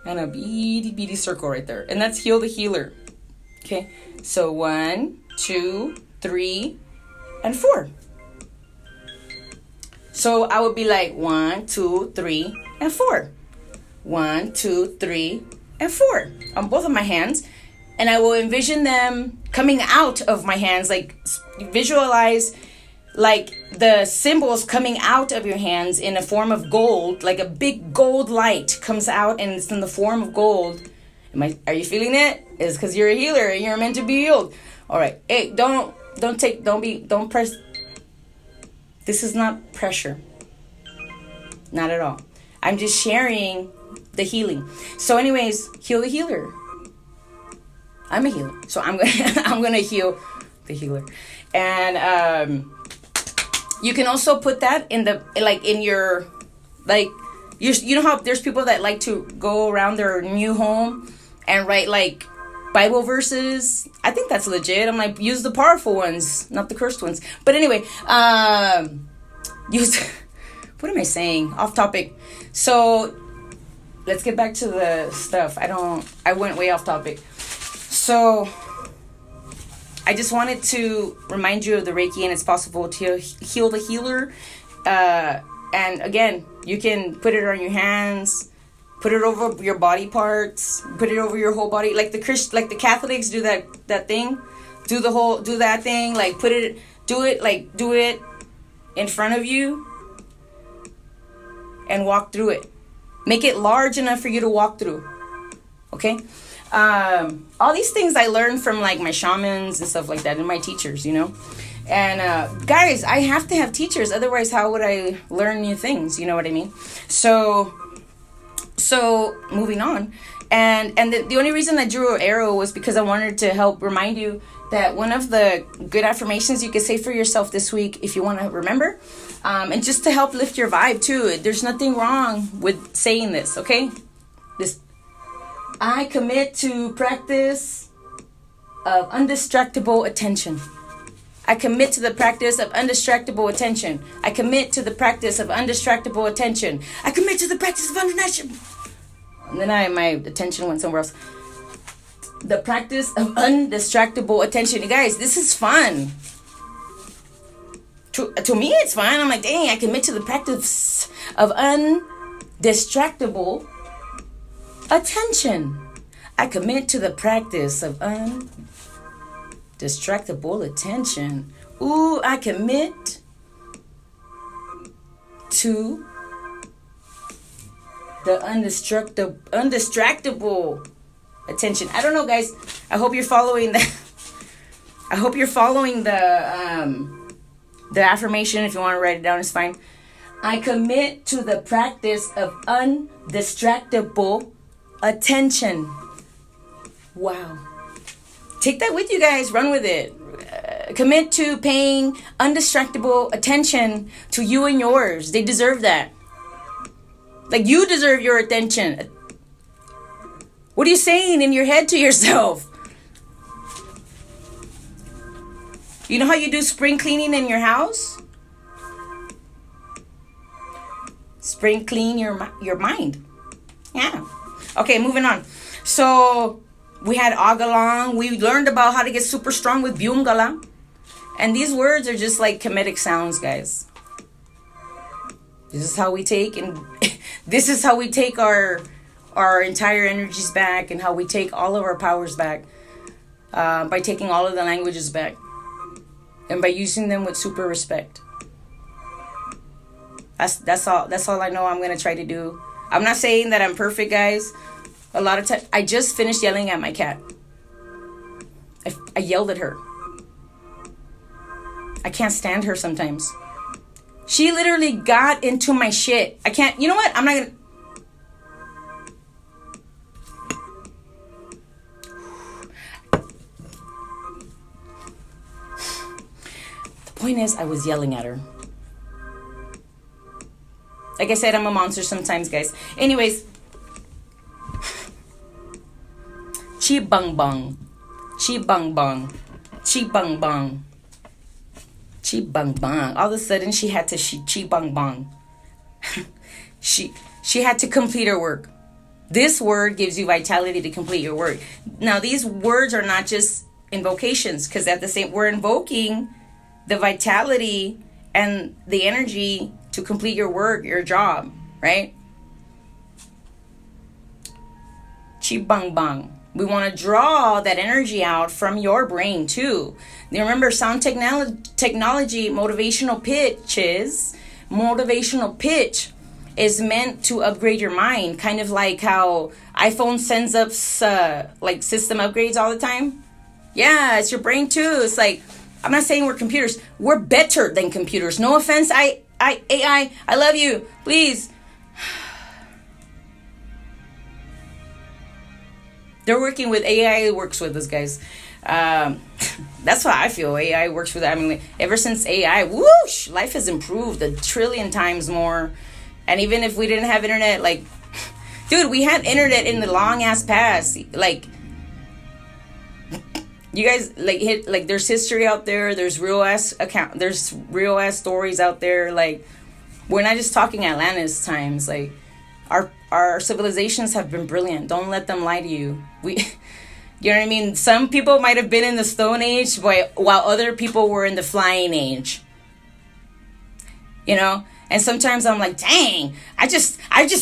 and a beady circle right there. And that's heal the healer. Okay, so 1, 2, 3, and 4. So I would be like 1, 2, 3, and 4. 1, 2, 3, and 4 on both of my hands. And I will envision them coming out of my hands, like visualize like the symbols coming out of your hands in a form of gold, like a big gold light comes out and it's in the form of gold. Are you feeling it? It's because you're a healer and you're meant to be healed. All right. Hey, don't press. This is not pressure. Not at all. I'm just sharing the healing. So anyways, heal the healer. I'm a healer. So I'm gonna heal the healer. And you can also put that in your you know how there's people that like to go around their new home and write like Bible verses. I think that's legit. I'm like, use the powerful ones, not the cursed ones. But anyway, use what am I saying? Off topic. So let's get back to the stuff. I went way off topic. So I just wanted to remind you of the Reiki, and it's possible to heal the healer. And again, you can put it on your hands, put it over your body parts, put it over your whole body, like the Catholics do that thing, do that thing, like do it in front of you, and walk through it. Make it large enough for you to walk through. Okay. All these things I learned from like my shamans and stuff like that, and my teachers, you know. And guys, I have to have teachers, otherwise how would I learn new things? You know what I mean? So moving on, and the only reason I drew an arrow was because I wanted to help remind you that one of the good affirmations you can say for yourself this week, if you want to remember, and just to help lift your vibe too. There's nothing wrong with saying this, okay? I commit to practice of undistractable attention. I commit to the practice of undistractable attention. I commit to the practice of undistractable attention. I commit to the practice of undistractable. And then my attention went somewhere else. The practice of undistractable attention. You guys, this is fun. To me, it's fun. I'm like, dang, I commit to the practice of undistractable attention. I commit to the practice of undistractable attention. Ooh, I commit to the undistractable attention. I don't know, guys. I hope you're following that. I hope you're following the affirmation. If you want to write it down, it's fine. I commit to the practice of undistractable attention. Wow. Take that with you guys. Run with it. Commit to paying undistractable attention to you and yours. They deserve that. Like, you deserve your attention. What are you saying in your head to yourself? You know how you do spring cleaning in your house? Spring clean your mind. Yeah. Okay, moving on. So we had awgalang. We learned about how to get super strong with Byumgala. And these words are just like comedic sounds, guys. This is how we take our entire energies back, and how we take all of our powers back, by taking all of the languages back, and by using them with super respect. That's all I know I'm gonna try to do. I'm not saying that I'm perfect, guys. A lot of times, I just finished yelling at my cat. I yelled at her. I can't stand her sometimes. She literally got into my shit. I can't, you know what? I'm not gonna. The point is, I was yelling at her. Like I said, I'm a monster sometimes, guys. Anyways. Chibambang. Chibambang. Chibambang. Chibambang. All of a sudden, she had to chibambang. She had to complete her work. This word gives you vitality to complete your work. Now, these words are not just invocations, because at the same, we're invoking the vitality and the energy to complete your work, your job, right? Chibambang. We want to draw that energy out from your brain too. Now remember, sound technology, motivational pitch is meant to upgrade your mind, kind of like how iPhone sends up like system upgrades all the time. Yeah, it's your brain too. It's like, I'm not saying we're computers. We're better than computers. No offense, AI, I love you. Please. They're working with AI, works with us, guys. That's what I feel. AI works with. I mean, ever since AI, whoosh, life has improved 1 trillion times more. And even if we didn't have internet, like, dude, we had internet in the long ass past. Like, you guys, like, there's history out there. There's real ass stories out there. Like, we're not just talking Atlantis times. Like, our civilizations have been brilliant. Don't let them lie to you. You know what I mean? Some people might have been in the Stone Age, while other people were in the Flying Age. You know? And sometimes I'm like, dang, I just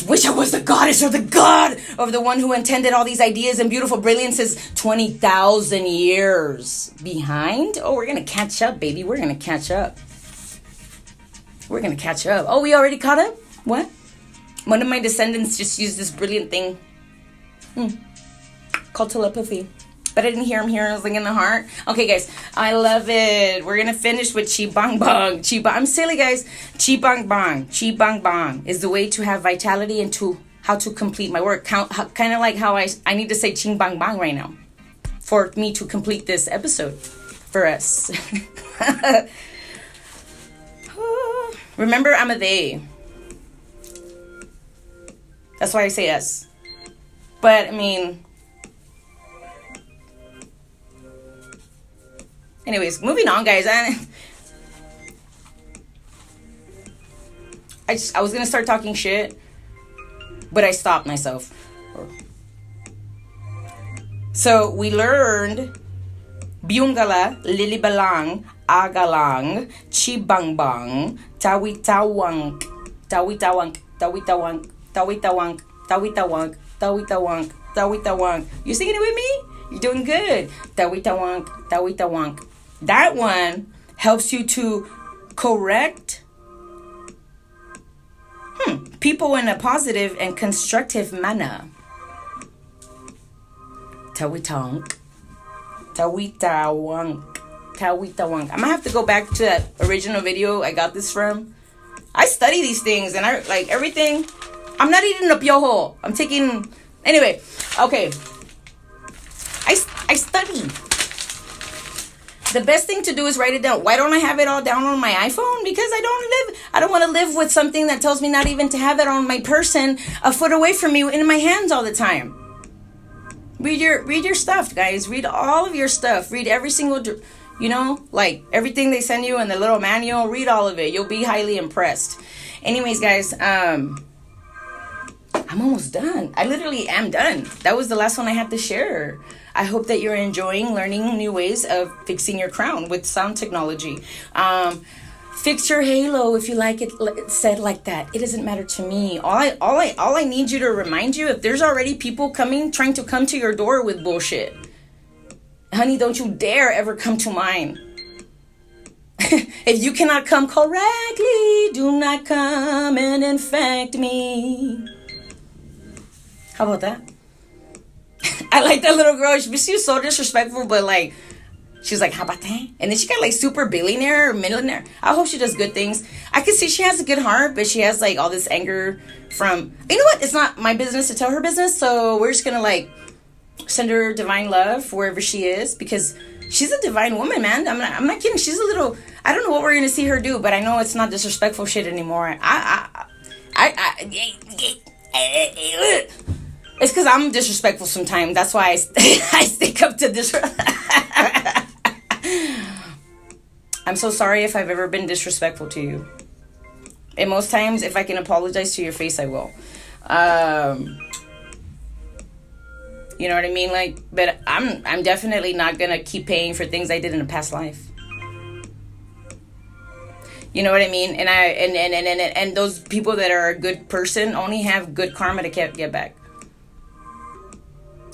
wish I was the goddess or the god of the one who intended all these ideas and beautiful brilliances 20,000 years behind. Oh, we're going to catch up, baby. We're going to catch up. We're going to catch up. Oh, we already caught up? What? One of my descendants just used this brilliant thing called telepathy. But I didn't hear him here. I was like in the heart. Okay, guys. I love it. We're going to finish with chibambang. I'm silly, guys. Chibambang is the way to have vitality and to how to complete my work. Kind of like how I need to say ching bang bang right now for me to complete this episode for us. Remember, I'm a they. That's why I say us. But, I mean... Anyways, moving on, guys. I was going to start talking shit, but I stopped myself. So, we learned Byumgala, lelebalang, awgalang, chibambang, tawitawnq, tawitawnq. You singing it with me? You're doing good. Tawitawnq. That one helps you to correct people in a positive and constructive manner. Tawitawnq. I'm gonna have to go back to that original video I got this from. I study these things and I like everything. I'm not eating a piojo. I'm taking... Anyway, okay. I study. The best thing to do is write it down. Why don't I have it all down on my iPhone? Because I don't want to live with something that tells me not even to have it on my person a foot away from me in my hands all the time. Read your stuff, guys. Read all of your stuff. Read every single, like everything they send you in the little manual. Read all of it. You'll be highly impressed. Anyways, guys, I'm almost done. I literally am done. That was the last one I had to share. I hope that you're enjoying learning new ways of fixing your crown with sound technology. Fix your halo if you like it said like that. It doesn't matter to me. All I need you to remind you, if there's already people trying to come to your door with bullshit, honey, don't you dare ever come to mine. If you cannot come correctly, do not come and infect me. How about that? I like that little girl. She was so disrespectful, but like, she's like, how about that? And then she got like super billionaire or millionaire. I hope she does good things. I can see she has a good heart, but she has like all this anger from, you know what? It's not my business to tell her business. So we're just going to like send her divine love wherever she is, because she's a divine woman, man. I'm not kidding. She's a little, I don't know what we're going to see her do, but I know it's not disrespectful shit anymore. It's because I'm disrespectful sometimes. That's why I stick up to this. I'm so sorry if I've ever been disrespectful to you. And most times, if I can apologize to your face, I will. You know what I mean? Like, but I'm definitely not gonna keep paying for things I did in a past life. You know what I mean? And those people that are a good person only have good karma to get back.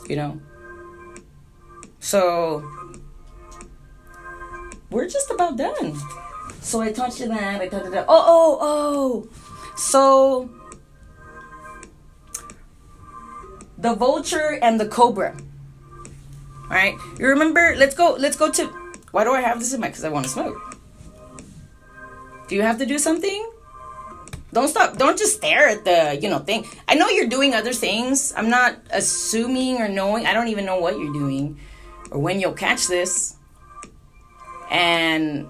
You know? So we're just about done. So I taught you that. I taught you that. Oh. So the vulture and the cobra. All right. You remember? Let's go to. Why do I have this in my? Because I want to smoke. Do you have to do something? Don't stop. Don't just stare at the, thing. I know you're doing other things. I'm not assuming or knowing. I don't even know what you're doing or when you'll catch this. And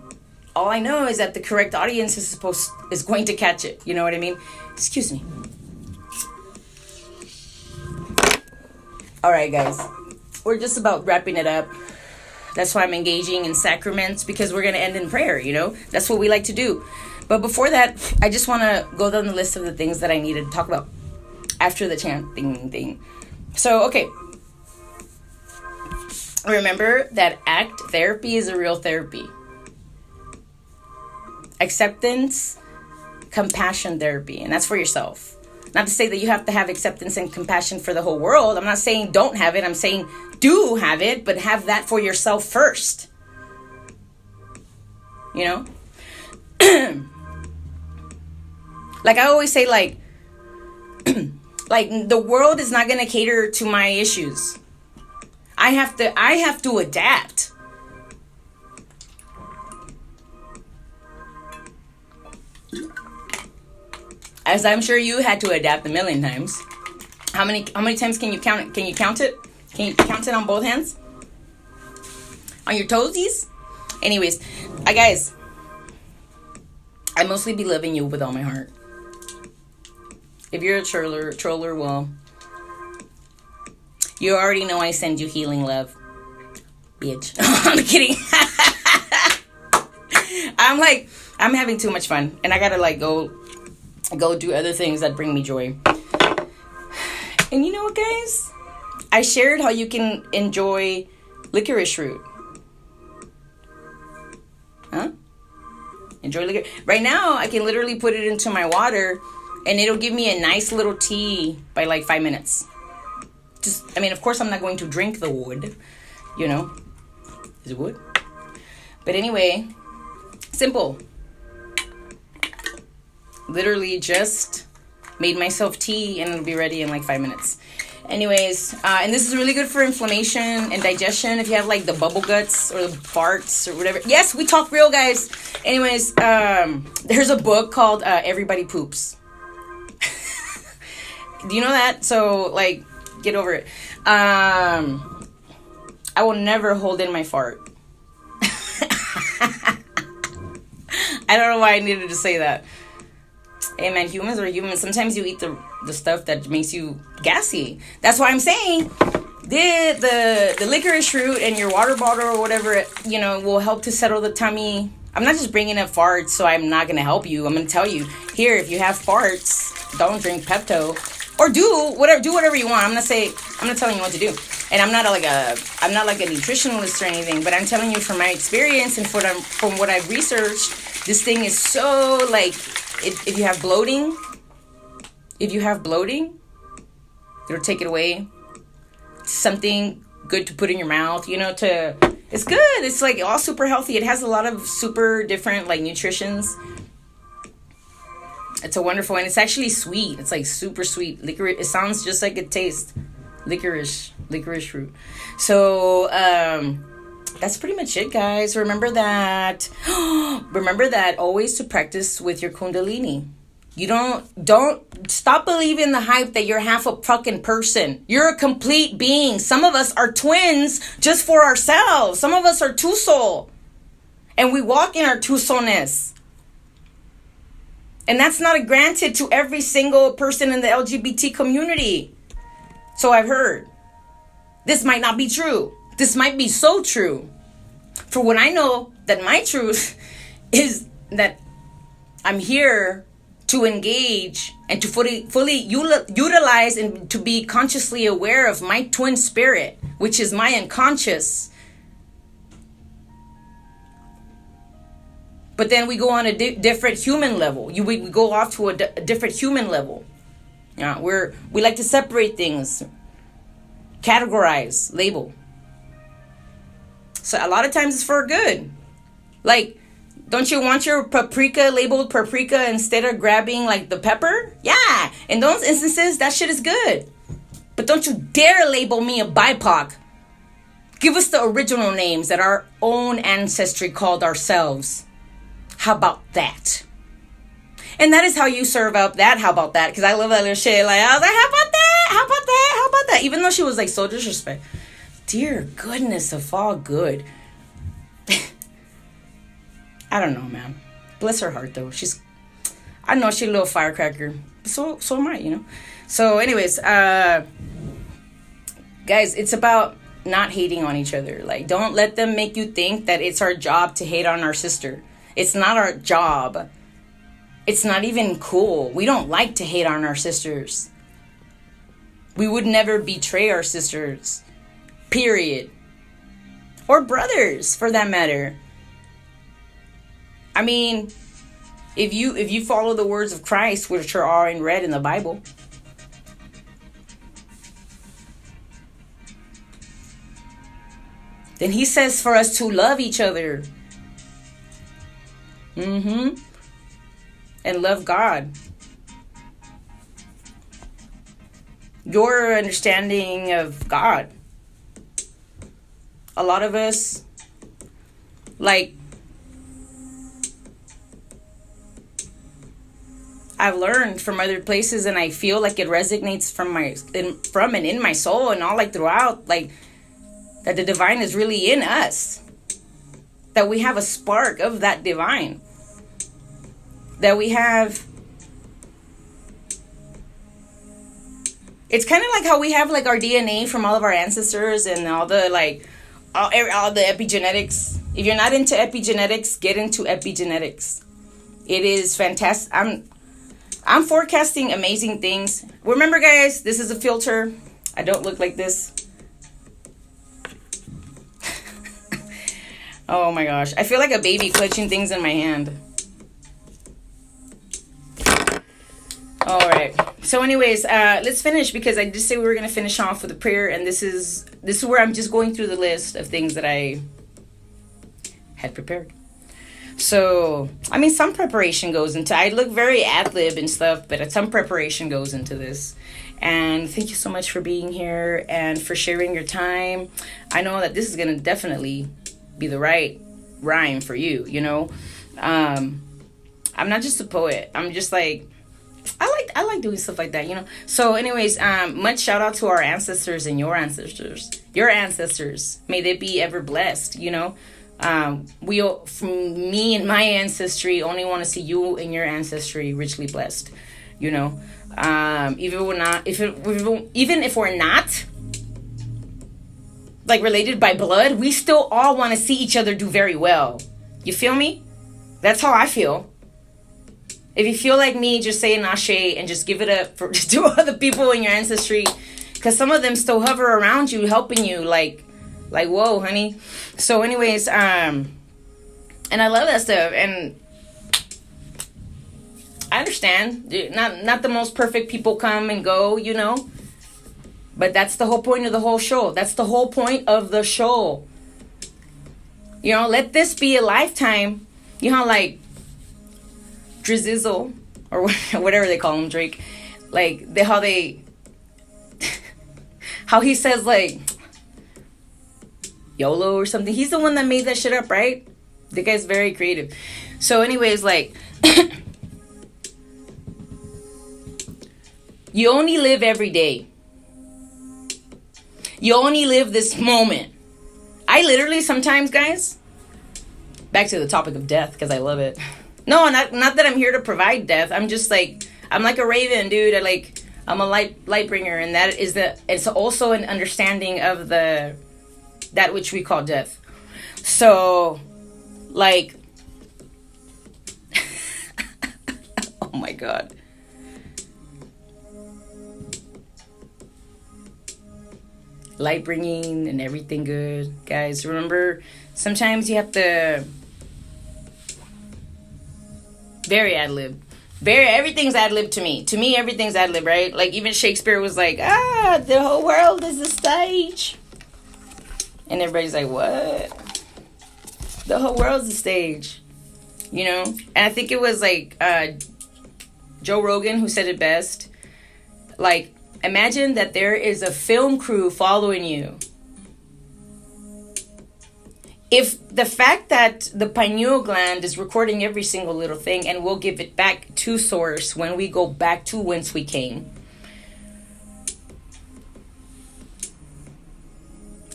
all I know is that the correct audience is going to catch it. You know what I mean? Excuse me. All right, guys. We're just about wrapping it up. That's why I'm engaging in sacraments, because we're going to end in prayer, That's what we like to do. But before that, I just want to go down the list of the things that I needed to talk about after the chanting thing. So, okay. Remember that ACT therapy is a real therapy. Acceptance, compassion therapy. And that's for yourself. Not to say that you have to have acceptance and compassion for the whole world. I'm not saying don't have it. I'm saying do have it, but have that for yourself first. Like I always say, like the world is not going to cater to my issues. I have to adapt. As I'm sure you had to adapt a million times. How many times can you count it? Can you count it? Can you count it on both hands? On your toesies? Anyways, guys, I mostly be loving you with all my heart. If you're a troller, well, you already know I send you healing love. Bitch. I'm kidding. I'm having too much fun. And I gotta go do other things that bring me joy. And you know what, guys? I shared how you can enjoy licorice root. Huh? Enjoy licorice. Right now, I can literally put it into my water and it'll give me a nice little tea by like 5 minutes. Of course, I'm not going to drink the wood, Is it wood? But anyway, simple. Literally just made myself tea and it'll be ready in like 5 minutes. Anyways, and this is really good for inflammation and digestion if you have like the bubble guts or the farts or whatever. Yes, we talk real, guys. Anyways, there's a book called Everybody Poops. Do you know that? So get over it. I will never hold in my fart. I don't know why I needed to say that. Hey man, humans are humans. Sometimes you eat the stuff that makes you gassy. That's why I'm saying the licorice root in your water bottle or whatever, will help to settle the tummy. I'm not just bringing up farts, so I'm not going to help you. I'm going to tell you, here, if you have farts, don't drink Pepto. Or do whatever you want. I'm not telling you what to do. And I'm not like a nutritionist or anything, but I'm telling you from my experience and from what I've researched, this thing is so if you have bloating, it'll take it away. Something good to put in your mouth, it's good. It's all super healthy. It has a lot of super different nutritions. It's a wonderful, and it's actually sweet. It's super sweet. Licorice. It sounds just like it tastes. Licorice root. So that's pretty much it, guys. Remember that always to practice with your Kundalini. You don't stop believing the hype that you're half a fucking person. You're a complete being. Some of us are twins just for ourselves. Some of us are two soul, and we walk in our two soulness. And that's not granted to every single person in the LGBT community. So I've heard. This might not be true. This might be so true. For what I know, that my truth is that I'm here to to engage and to fully utilize and to be consciously aware of my twin spirit, which is my unconscious. But then we go on a different human level. We go off to a different human level. We like to separate things, categorize, label. So a lot of times it's for good. Like, don't you want your paprika labeled paprika instead of grabbing like the pepper? Yeah, in those instances, that shit is good. But don't you dare label me a BIPOC. Give us the original names that our own ancestry called ourselves. How about that? And that is how you serve up that. How about that? Because I love that little shit. Like, I was like, how about that? How about that? How about that? Even though she was like so disrespect. Dear goodness of all good. I don't know, man. Bless her heart, though. I know she's a little firecracker. So am I, you know. So, anyways, guys, it's about not hating on each other. Like, don't let them make you think that it's our job to hate on our sister. It's not our job. It's not even cool. We don't like to hate on our sisters. We would never betray our sisters. Period. Or brothers, for that matter. I mean, if you follow the words of Christ, which are all in red in the Bible, then he says for us to love each other. And love God. Your understanding of God. A lot of us, like, I've learned from other places, and I feel like it resonates from and in my soul and all, like, throughout, like, that the divine is really in us, that we have a spark of that divine, that we have. It's kind of like how we have, like, our DNA from all of our ancestors and all the, like, all the epigenetics. If you're not into epigenetics, get into epigenetics. It is fantastic. I'm forecasting amazing things. Remember, guys, this is a filter. I don't look like this. Oh my gosh. I feel like a baby clutching things in my hand. All right. So anyways, let's finish, because I did say we were going to finish off with a prayer. And this is where I'm just going through the list of things that I had prepared. So, I mean, some preparation goes into, I look very ad-lib and stuff, but some preparation goes into this. And thank you so much for being here and for sharing your time. I know that this is going to definitely be the right rhyme for you, you know. I'm not just a poet. I'm just like, I like doing stuff like that, you know. So anyways, much shout out to our ancestors and your ancestors. Your ancestors. May they be ever blessed, you know. From me and my ancestry, only want to see you and your ancestry richly blessed, you know. Even if we're not like related by blood, we still all want to see each other do very well. You feel me? That's how I feel. If you feel like me, just say an ashe and just give it up to other people in your ancestry, because some of them still hover around you, helping you, like whoa, honey. So anyways, and I love that stuff, and I understand, not the most perfect people come and go, you know, but that's the whole point of the whole show. That's the whole point of the show. You know, let this be a lifetime. You know, like Drizzle or whatever they call him, Drake, like how he says, like, YOLO or something. He's the one that made that shit up, right? The guy's very creative. So anyways, like, you only live every day. You only live this moment. I literally sometimes, guys, back to the topic of death, because I love it. No, not that I'm here to provide death. I'm just like, I'm like a raven, dude. I'm a light bringer, and that is it's also an understanding of that which we call death. So, like, oh Oh my God. Light bringing and everything good. Guys, remember, sometimes you have to... Very ad-lib. Everything's ad-lib to me. To me, everything's ad-lib, right? Like, even Shakespeare was like, the whole world is a stage. And everybody's like, what? The whole world's a stage. You know? And I think it was, like, Joe Rogan who said it best. Like, imagine that there is a film crew following you. If the fact that the pineal gland is recording every single little thing and we'll give it back to source when we go back to whence we came.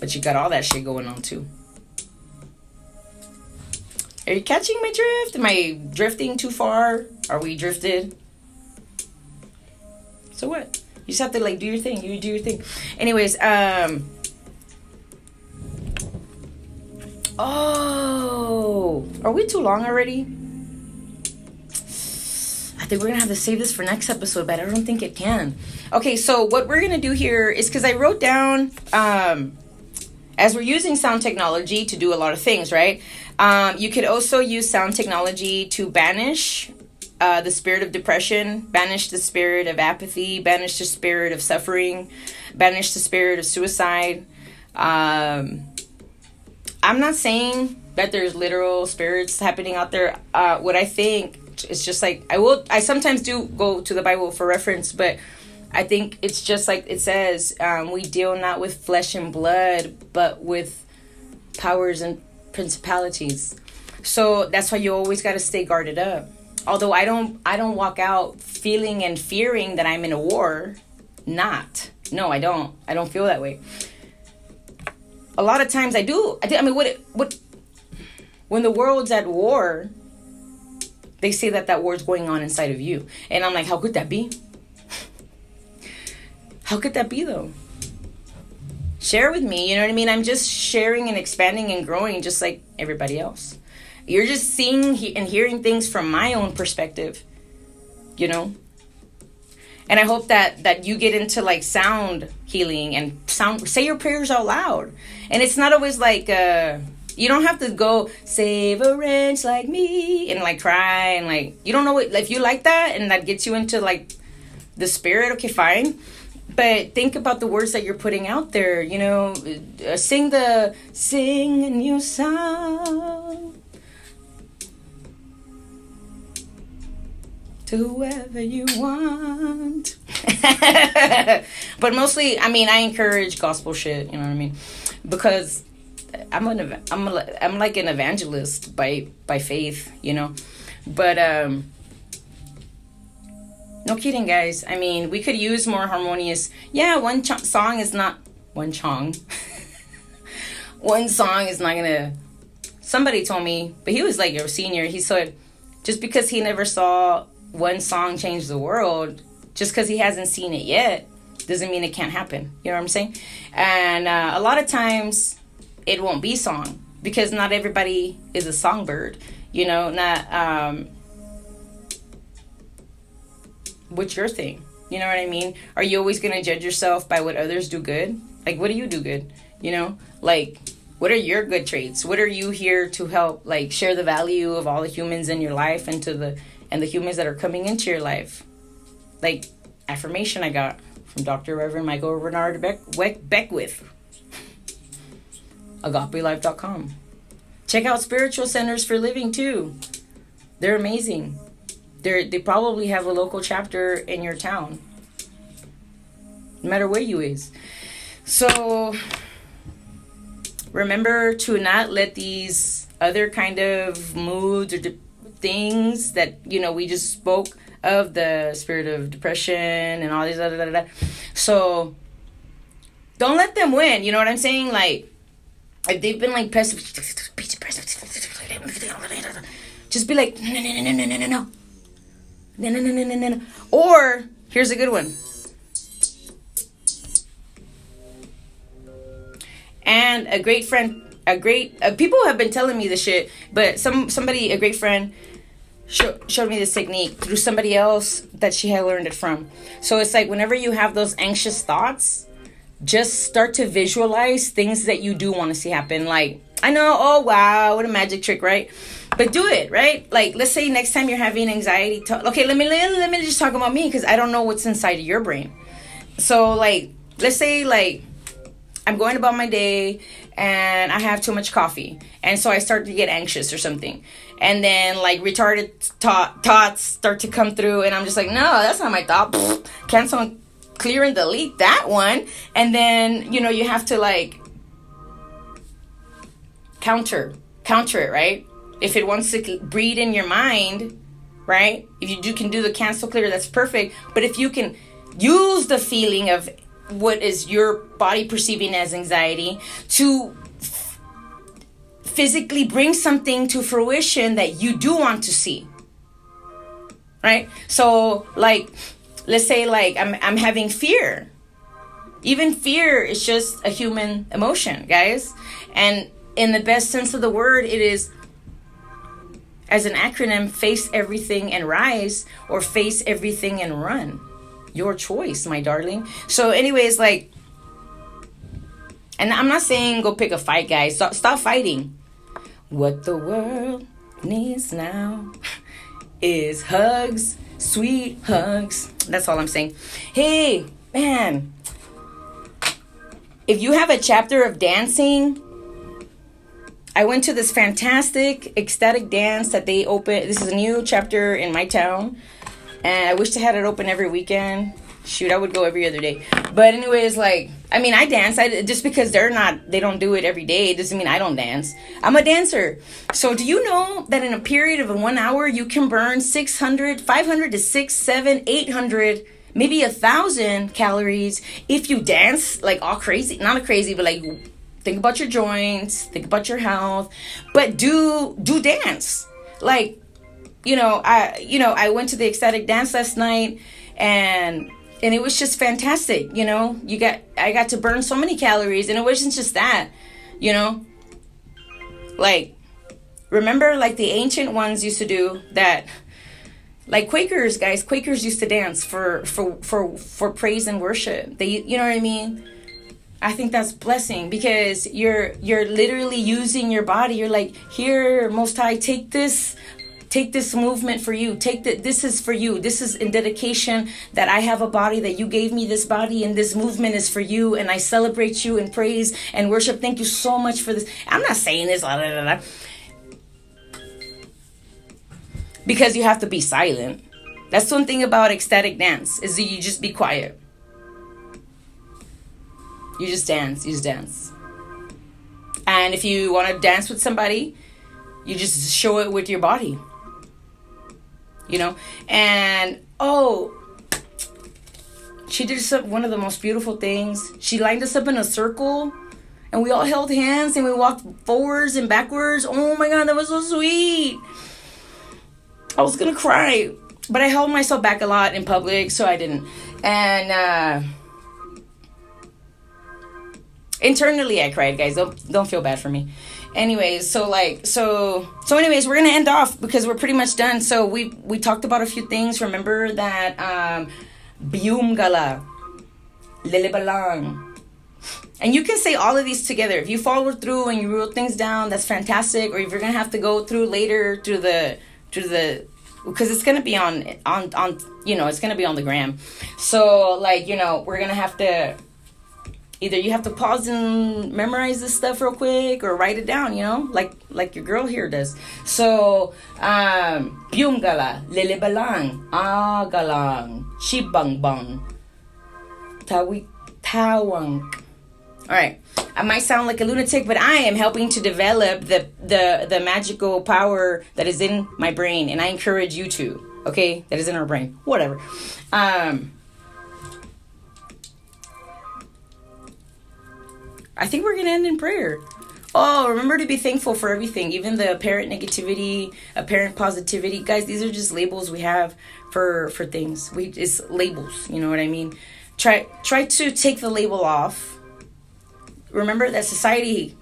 But you got all that shit going on too. Are you catching my drift? Am I drifting too far? Are we drifted? So what? You just have to like do your thing. You do your thing. Anyways, oh, are we too long already? I think we're gonna have to save this for next episode, but I don't think it can. Okay, so what we're gonna do here is, because I wrote down, as we're using sound technology to do a lot of things, right? You could also use sound technology to banish the spirit of depression, banish the spirit of apathy, banish the spirit of suffering, banish the spirit of suicide. I'm not saying that there's literal spirits happening out there. What I think is just like, I sometimes do go to the Bible for reference, but I think it's just like it says, we deal not with flesh and blood, but with powers and principalities. So that's why you always got to stay guarded up. Although I don't walk out feeling and fearing that I'm in a war. No, I don't feel that way. A lot of times I do. I mean, what? When the world's at war, they say that war is going on inside of you, and I'm like, how could that be? How could that be though? Share with me. You know what I mean? I'm just sharing and expanding and growing, just like everybody else. You're just seeing and hearing things from my own perspective. You know. And I hope that you get into like sound healing and say your prayers out loud. And it's not always like, you don't have to go save a wretch like me and like cry and like, you don't know what, if you like that and that gets you into like the spirit, okay, fine. But think about the words that you're putting out there, you know, sing a new song to whoever you want. But mostly, I mean, I encourage gospel shit, you know what I mean? Because I'm like an evangelist by faith, you know? But no kidding, guys. I mean, we could use more harmonious. Yeah, one song is not one song. One song is not gonna. Somebody told me, but he was like a senior. He said, just because he never saw one song change the world, just because he hasn't seen it yet, doesn't mean it can't happen. You know what I'm saying? And a lot of times, it won't be song because not everybody is a songbird. You know, not. What's your thing? You know what I mean? Are you always gonna judge yourself by what others do good? Like, what do you do good? You know, like, what are your good traits? What are you here to help? Like, share the value of all the humans in your life and the humans that are coming into your life. Like, affirmation I got from Dr. Reverend Michael Bernard Beckwith. AgapeLife.com. Check out spiritual centers for living too. They're amazing. They probably have a local chapter in your town. No matter where you is. So remember to not let these other kind of moods or things that, you know, we just spoke of, the spirit of depression and all these other so don't let them win. You know what I'm saying? Like, if they've been like just be like, no. Or here's a good one. And a great friend, people have been telling me this shit, but a great friend, showed me this technique through somebody else that she had learned it from. So it's like whenever you have those anxious thoughts, just start to visualize things that you do want to see happen. Like, I know, oh wow, what a magic trick, right? But do it, right? Like, let's say next time you're having anxiety, okay, let me just talk about me, because I don't know what's inside of your brain. So like, let's say like I'm going about my day and I have too much coffee, and so I start to get anxious or something, and then like retarded thoughts start to come through, and I'm just like, no, that's not my thought. Cancel, clear, and delete that one. And then you have to like counter it, right? If it wants to breed in your mind, right? If you can do the cancel, clear, that's perfect. But if you can use the feeling of what is your body perceiving as anxiety to physically bring something to fruition that you do want to see, right? So like, let's say like I'm having fear. Even fear is just a human emotion, guys. And in the best sense of the word, it is, as an acronym, face everything and rise, or face everything and run. Your choice, my darling. So anyways, like, and I'm not saying go pick a fight, guys. Stop fighting. What the world needs now is hugs, sweet hugs. That's all I'm saying. Hey, man, if you have a chapter of dancing, I went to this fantastic ecstatic dance that they open. This is a new chapter in my town, and I wish they had it open every weekend. Shoot, I would go every other day. But anyways, like, I mean, I dance. Just because they don't do it every day, doesn't mean I don't dance. I'm a dancer. So do you know that in a period of 1 hour, you can burn 500 to 600, 700, 800, maybe 1,000 calories if you dance like all crazy. Not crazy, but like, think about your joints, think about your health, but do dance. Like, I went to the ecstatic dance last night, and it was just fantastic. I got to burn so many calories, and it wasn't just that, like, remember like the ancient ones used to do that, like Quakers used to dance for praise and worship. They, you know what I mean? I think that's blessing, because you're literally using your body. You're like, here, Most High, take this movement for you. This is for you. This is in dedication that I have a body, that you gave me this body, and this movement is for you, and I celebrate you and praise and worship. Thank you so much for this. I'm not saying this, blah, blah, blah, blah, because you have to be silent. That's one thing about ecstatic dance, is that you just be quiet. You just dance. And if you want to dance with somebody, you just show it with your body. And she did one of the most beautiful things. She lined us up in a circle, and we all held hands, and we walked forwards and backwards. Oh my God, that was so sweet. I was gonna cry, but I held myself back a lot in public, so I didn't. And internally I cried, guys. Don't feel bad for me. Anyways, so anyways, we're gonna end off because we're pretty much done. So we talked about a few things. Remember that Byumgala, lelebalang, and you can say all of these together. If you follow through and you wrote things down, that's fantastic. Or if you're gonna have to go through later through the because it's gonna be on it's gonna be on the gram. So like we're gonna have to. Either you have to pause and memorize this stuff real quick, or write it down, like your girl here does. So, Byumgala, lelebalang, awgalang, chibambang, tawitawnq. All right, I might sound like a lunatic, but I am helping to develop the magical power that is in my brain, and I encourage you to. Okay, that is in our brain. Whatever. I think we're going to end in prayer. Oh, remember to be thankful for everything, even the apparent negativity, apparent positivity. Guys, these are just labels we have for things. It's labels, you know what I mean? Try to take the label off. Remember that society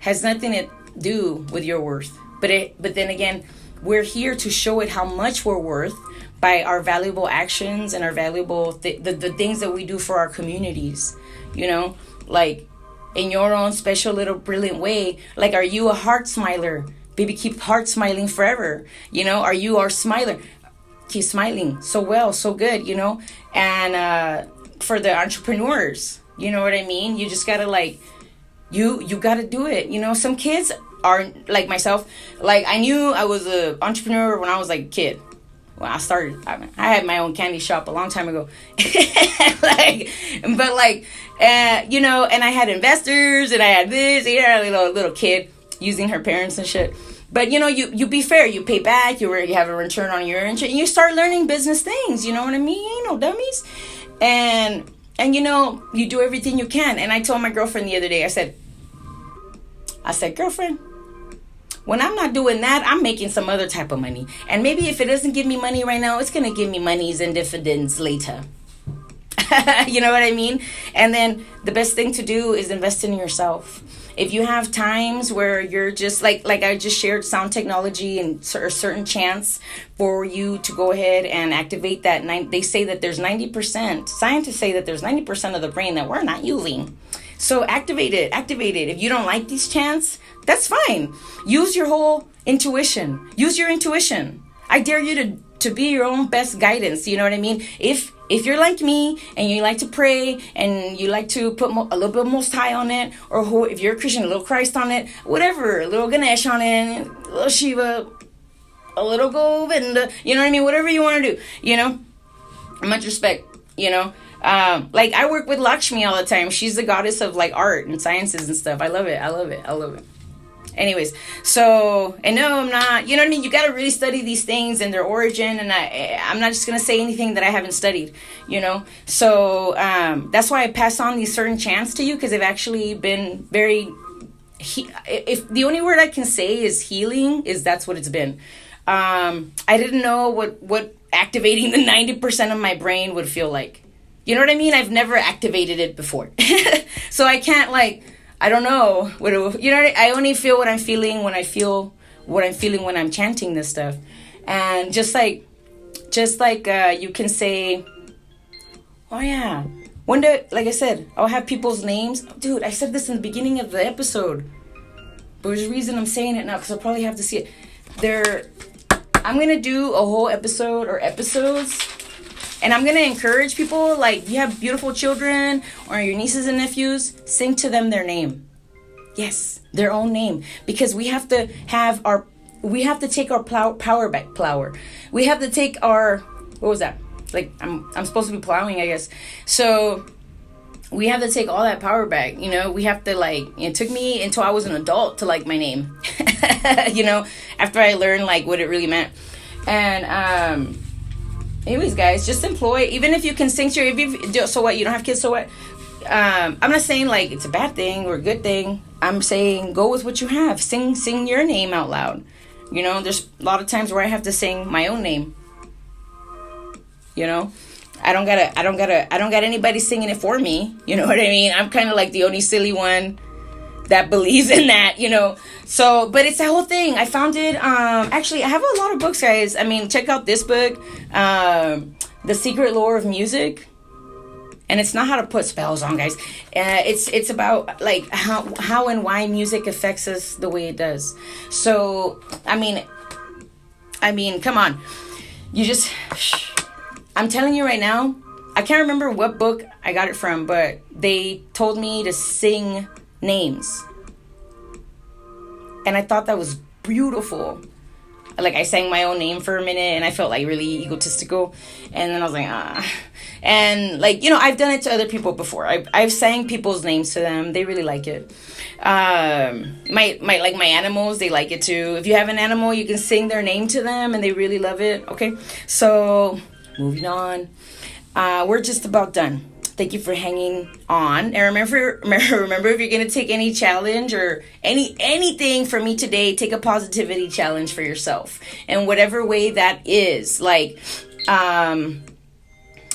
has nothing to do with your worth. But then again, we're here to show it how much we're worth by our valuable actions and our valuable the things that we do for our communities, like in your own special little brilliant way. Like, are you a heart smiler? Baby, keep heart smiling forever. Are you our smiler? Keep smiling so well, so good, and for the entrepreneurs, you know what I mean? You just gotta you gotta do it. Some kids are like myself. Like, I knew I was an entrepreneur when I was like a kid. When I started, I had my own candy shop a long time ago. And I had investors, and I had this, a little kid using her parents and shit. But, you be fair. You pay back. You have a return on your interest. And you start learning business things. You know what I mean? You ain't no dummies. And you do everything you can. And I told my girlfriend the other day, I said, girlfriend, when I'm not doing that, I'm making some other type of money. And maybe if it doesn't give me money right now, it's going to give me monies and dividends later. You know what I mean? And then the best thing to do is invest in yourself. If you have times where you're just like I just shared sound technology and a certain chance for you to go ahead and activate that. They say that there's 90%. Scientists say that there's 90% of the brain that we're not using. So activate it. If you don't like these chants, that's fine. Use your whole intuition. Use your intuition. I dare you to be your own best guidance. You know what I mean? If you're like me and you like to pray and you like to put a little bit Most High on it, or if you're a Christian, a little Christ on it, whatever, a little Ganesh on it, a little Shiva, a little Govinda, you know what I mean? Whatever you want to do, much respect, like I work with Lakshmi all the time. She's the goddess of like art and sciences and stuff. I love it. Anyways, so, and no, I'm not, you know what I mean? You got to really study these things and their origin. And I'm not just going to say anything that I haven't studied, So that's why I pass on these certain chants to you, because they've actually been very, if the only word I can say is healing, that's what it's been. I didn't know what activating the 90% of my brain would feel like. You know what I mean? I've never activated it before. So I can't I don't know what I only feel what I'm feeling when I feel what I'm feeling when I'm chanting this stuff. And just like you can say, oh yeah, one day, like I said, I'll have people's names. Dude, I said this in the beginning of the episode, but there's a reason I'm saying it now, because I'll probably have to see it. I'm gonna do a whole episode or episodes. And I'm going to encourage people, like, you have beautiful children or your nieces and nephews, sing to them their name. Yes, their own name. Because we have to take our power back. We have to take our, what was that? Like, I'm supposed to be plowing, I guess. So we have to take all that power back. We have to it took me until I was an adult to like my name, after I learned what it really meant. And, anyways, guys, just employ, even if you can sing to so what, you don't have kids, so what? I'm not saying it's a bad thing or a good thing. I'm saying go with what you have. Sing your name out loud. There's a lot of times where I have to sing my own name. I don't got anybody singing it for me. You know what I mean? I'm kind of like the only silly one that believes in that, So, but it's the whole thing. I found it, actually, I have a lot of books, guys. I mean, check out this book, The Secret Lore of Music. And it's not how to put spells on, guys. It's about, how and why music affects us the way it does. So, I mean, come on. I'm telling you right now, I can't remember what book I got it from, but they told me to sing names, and I thought that was beautiful. I sang my own name for a minute, and I felt really egotistical, and then I was and I've done it to other people before. I've sang people's names to them. They really like it. My animals, they like it too. If you have an animal, you can sing their name to them, and they really love it. Okay, so moving on, we're just about done. Thank you for hanging on. And remember, if you're going to take any challenge or anything from me today, take a positivity challenge for yourself. And whatever way that is. I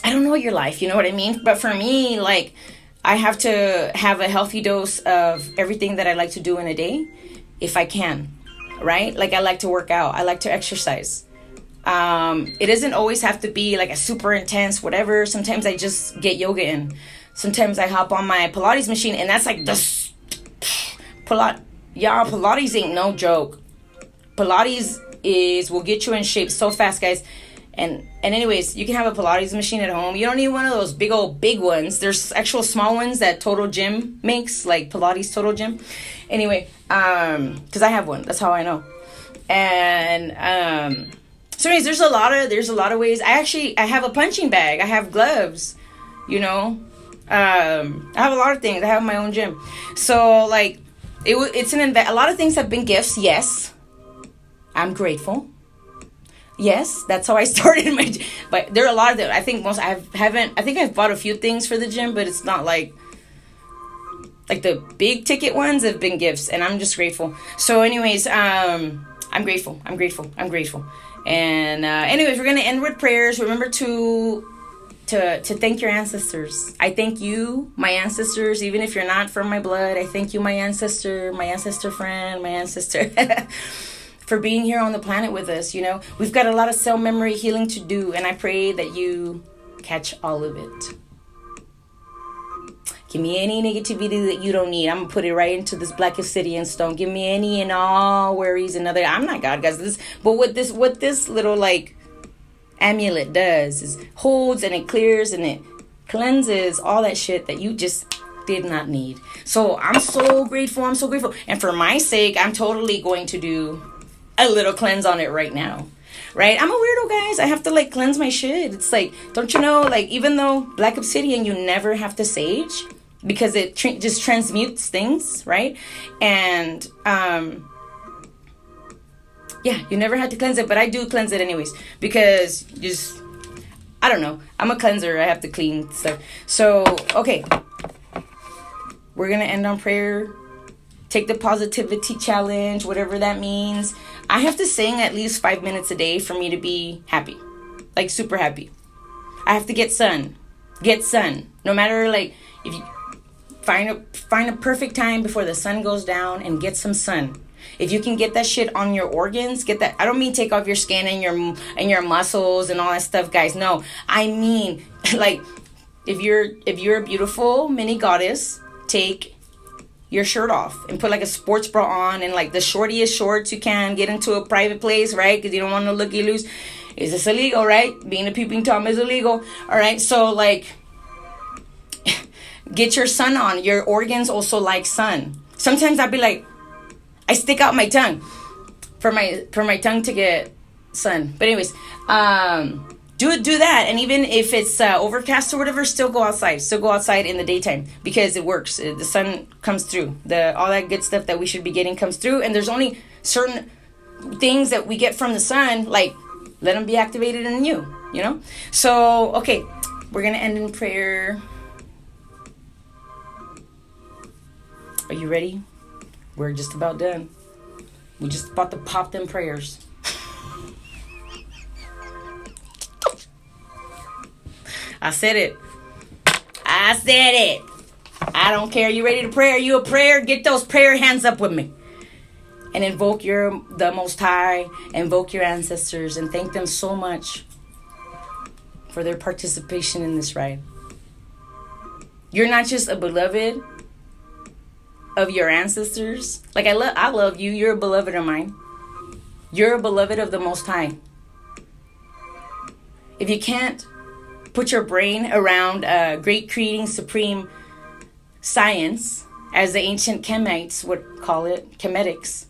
don't know your life, you know what I mean? But for me, I have to have a healthy dose of everything that I like to do in a day, if I can. right? Like I like to work out. I like to exercise. It doesn't always have to be like a super intense whatever. Sometimes I just get yoga in. Sometimes I hop on my Pilates machine, and that's like the Pilates ain't no joke. Pilates will get you in shape so fast, guys. And anyways, you can have a Pilates machine at home. You don't need one of those big ones. There's actual small ones that Total Gym makes, like Pilates Total Gym. Anyway, because I have one. That's how I know. And so anyways, there's a lot of ways. I have a punching bag. I have gloves. You know, I have a lot of things. I have my own gym. So like, it's a lot of things have been gifts. Yes, I'm grateful. Yes, that's how I started my gym. But there are a lot of them. I think I've bought a few things for the gym, but it's not like the big ticket ones have been gifts, and I'm just grateful. So anyways, I'm grateful. And anyways, we're going to end with prayers. Remember to thank your ancestors. I thank you, my ancestors, even if you're not from my blood. I thank you, my ancestor friend, my ancestor, for being here on the planet with us. You know, we've got a lot of cell memory healing to do, and I pray that you catch all of it. Give me any negativity that you don't need. I'm going to put it right into this black obsidian stone. Give me any and all worries and other. I'm not God, guys. But what this little like amulet does is holds and it clears and it cleanses all that shit that you just did not need. So I'm so grateful. And for my sake, I'm totally going to do a little cleanse on it right now. Right? I'm a weirdo, guys. I have to like cleanse my shit. It's like, don't you know, like even though black obsidian, you never have to sage because it just transmutes things, right? And yeah, you never had to cleanse it, but I do cleanse it anyways because I don't know. I'm a cleanser. I have to clean stuff. So, okay. We're going to end on prayer. Take the positivity challenge, whatever that means. I have to sing at least 5 minutes a day for me to be happy. Like super happy. I have to get sun. No matter like if you find a perfect time before the sun goes down and get some sun. If you can get that shit on your organs, get that. I don't mean take off your skin and your muscles and all that stuff, guys. No, I mean like if you're a beautiful mini goddess, take your shirt off and put like a sports bra on and like the shortiest shorts you can. Get into a private place, right? Because you don't want to look loose. Is this illegal, right? Being a peeping Tom is illegal. All right, so like get your sun on. Your organs also like sun. Sometimes I'd be like, I stick out my tongue for my tongue to get sun. But anyways, do that. And even if it's overcast or whatever, still go outside. Still go outside in the daytime because it works. The sun comes through. All that good stuff that we should be getting comes through. And there's only certain things that we get from the sun, like let them be activated in you, you know? So, okay, we're going to end in prayer. Are you ready? We're just about done. We're just about to pop them prayers. I said it. I don't care. You ready to pray? Are you a prayer? Get those prayer hands up with me. And invoke the Most High. Invoke your ancestors. And thank them so much for their participation in this ride. You're not just a beloved of your ancestors. Like I love you. You're a beloved of mine. You're a beloved of the Most High. If you can't put your brain around great creating supreme science, as the ancient Kemites would call it, Kemetics,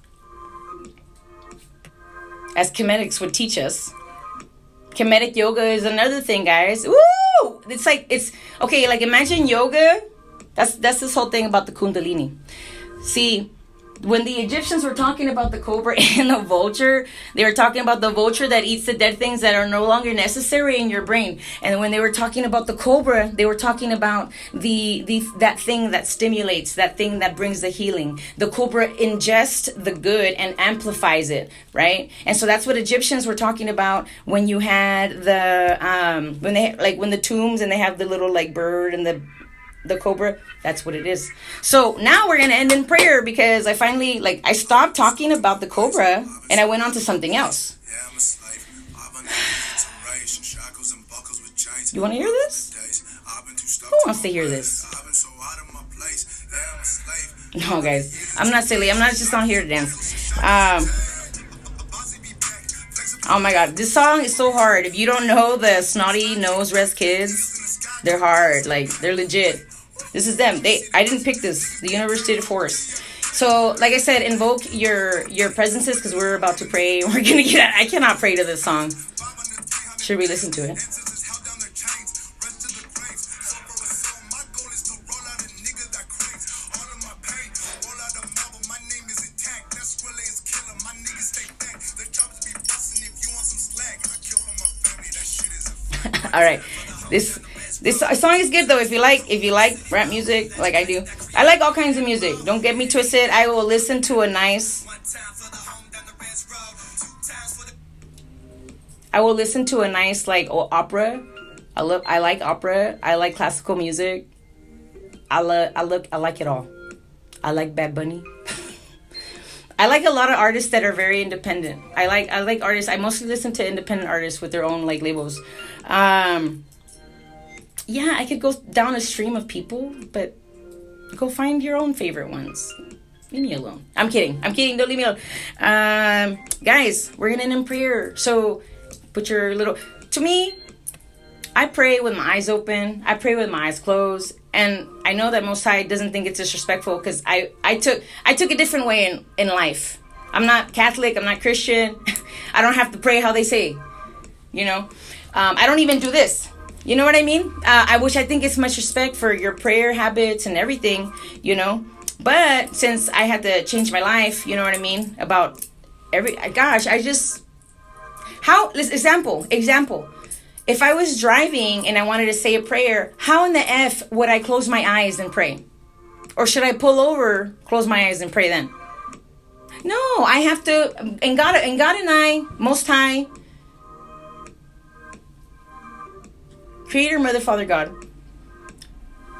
as Kemetics would teach us. Kemetic yoga is another thing, guys. Woo! It's okay. Like imagine yoga. That's this whole thing about the Kundalini. See, when the Egyptians were talking about the cobra and the vulture, they were talking about the vulture that eats the dead things that are no longer necessary in your brain. And when they were talking about the cobra, they were talking about that thing that stimulates, that thing that brings the healing. The cobra ingests the good and amplifies it, right? And so that's what Egyptians were talking about when you had when the tombs and they have the little like bird and the the cobra, that's what it is. So now we're gonna end in prayer because I finally I stopped talking about the cobra and I went on to something else. You want to hear this? Who wants to hear this? No, guys, I'm not silly. I'm not just on here to dance. Oh my God, this song is so hard. If you don't know the Snotty Nose Rest Kids, they're hard. Like, they're legit. This is them. I didn't pick this. The universe did it for us. So, like I said, invoke your presences because we're about to pray. We're gonna get. I cannot pray to this song. Should we listen to it? All right, this song is good though. If you like rap music like I do, I like all kinds of music. Don't get me twisted. I will listen to a nice like opera. I like opera. I like classical music. I like it all. I like Bad Bunny. I like a lot of artists that are very independent. I like artists. I mostly listen to independent artists with their own like labels. Yeah, I could go down a stream of people, but go find your own favorite ones. Leave me alone. I'm kidding. Don't leave me alone. Guys, we're gonna end in prayer. So put your little. To me, I pray with my eyes open. I pray with my eyes closed. And I know that Most High doesn't think it's disrespectful because I took a different way in life. I'm not Catholic. I'm not Christian. I don't have to pray how they say. You know, I don't even do this. You know what I mean? I think it's much respect for your prayer habits and everything. You know, but since I had to change my life, you know what I mean? About example. If I was driving and I wanted to say a prayer, how in the F would I close my eyes and pray? Or should I pull over, close my eyes and pray then? No, I have to, and God and I, Most High, Creator, Mother, Father, God,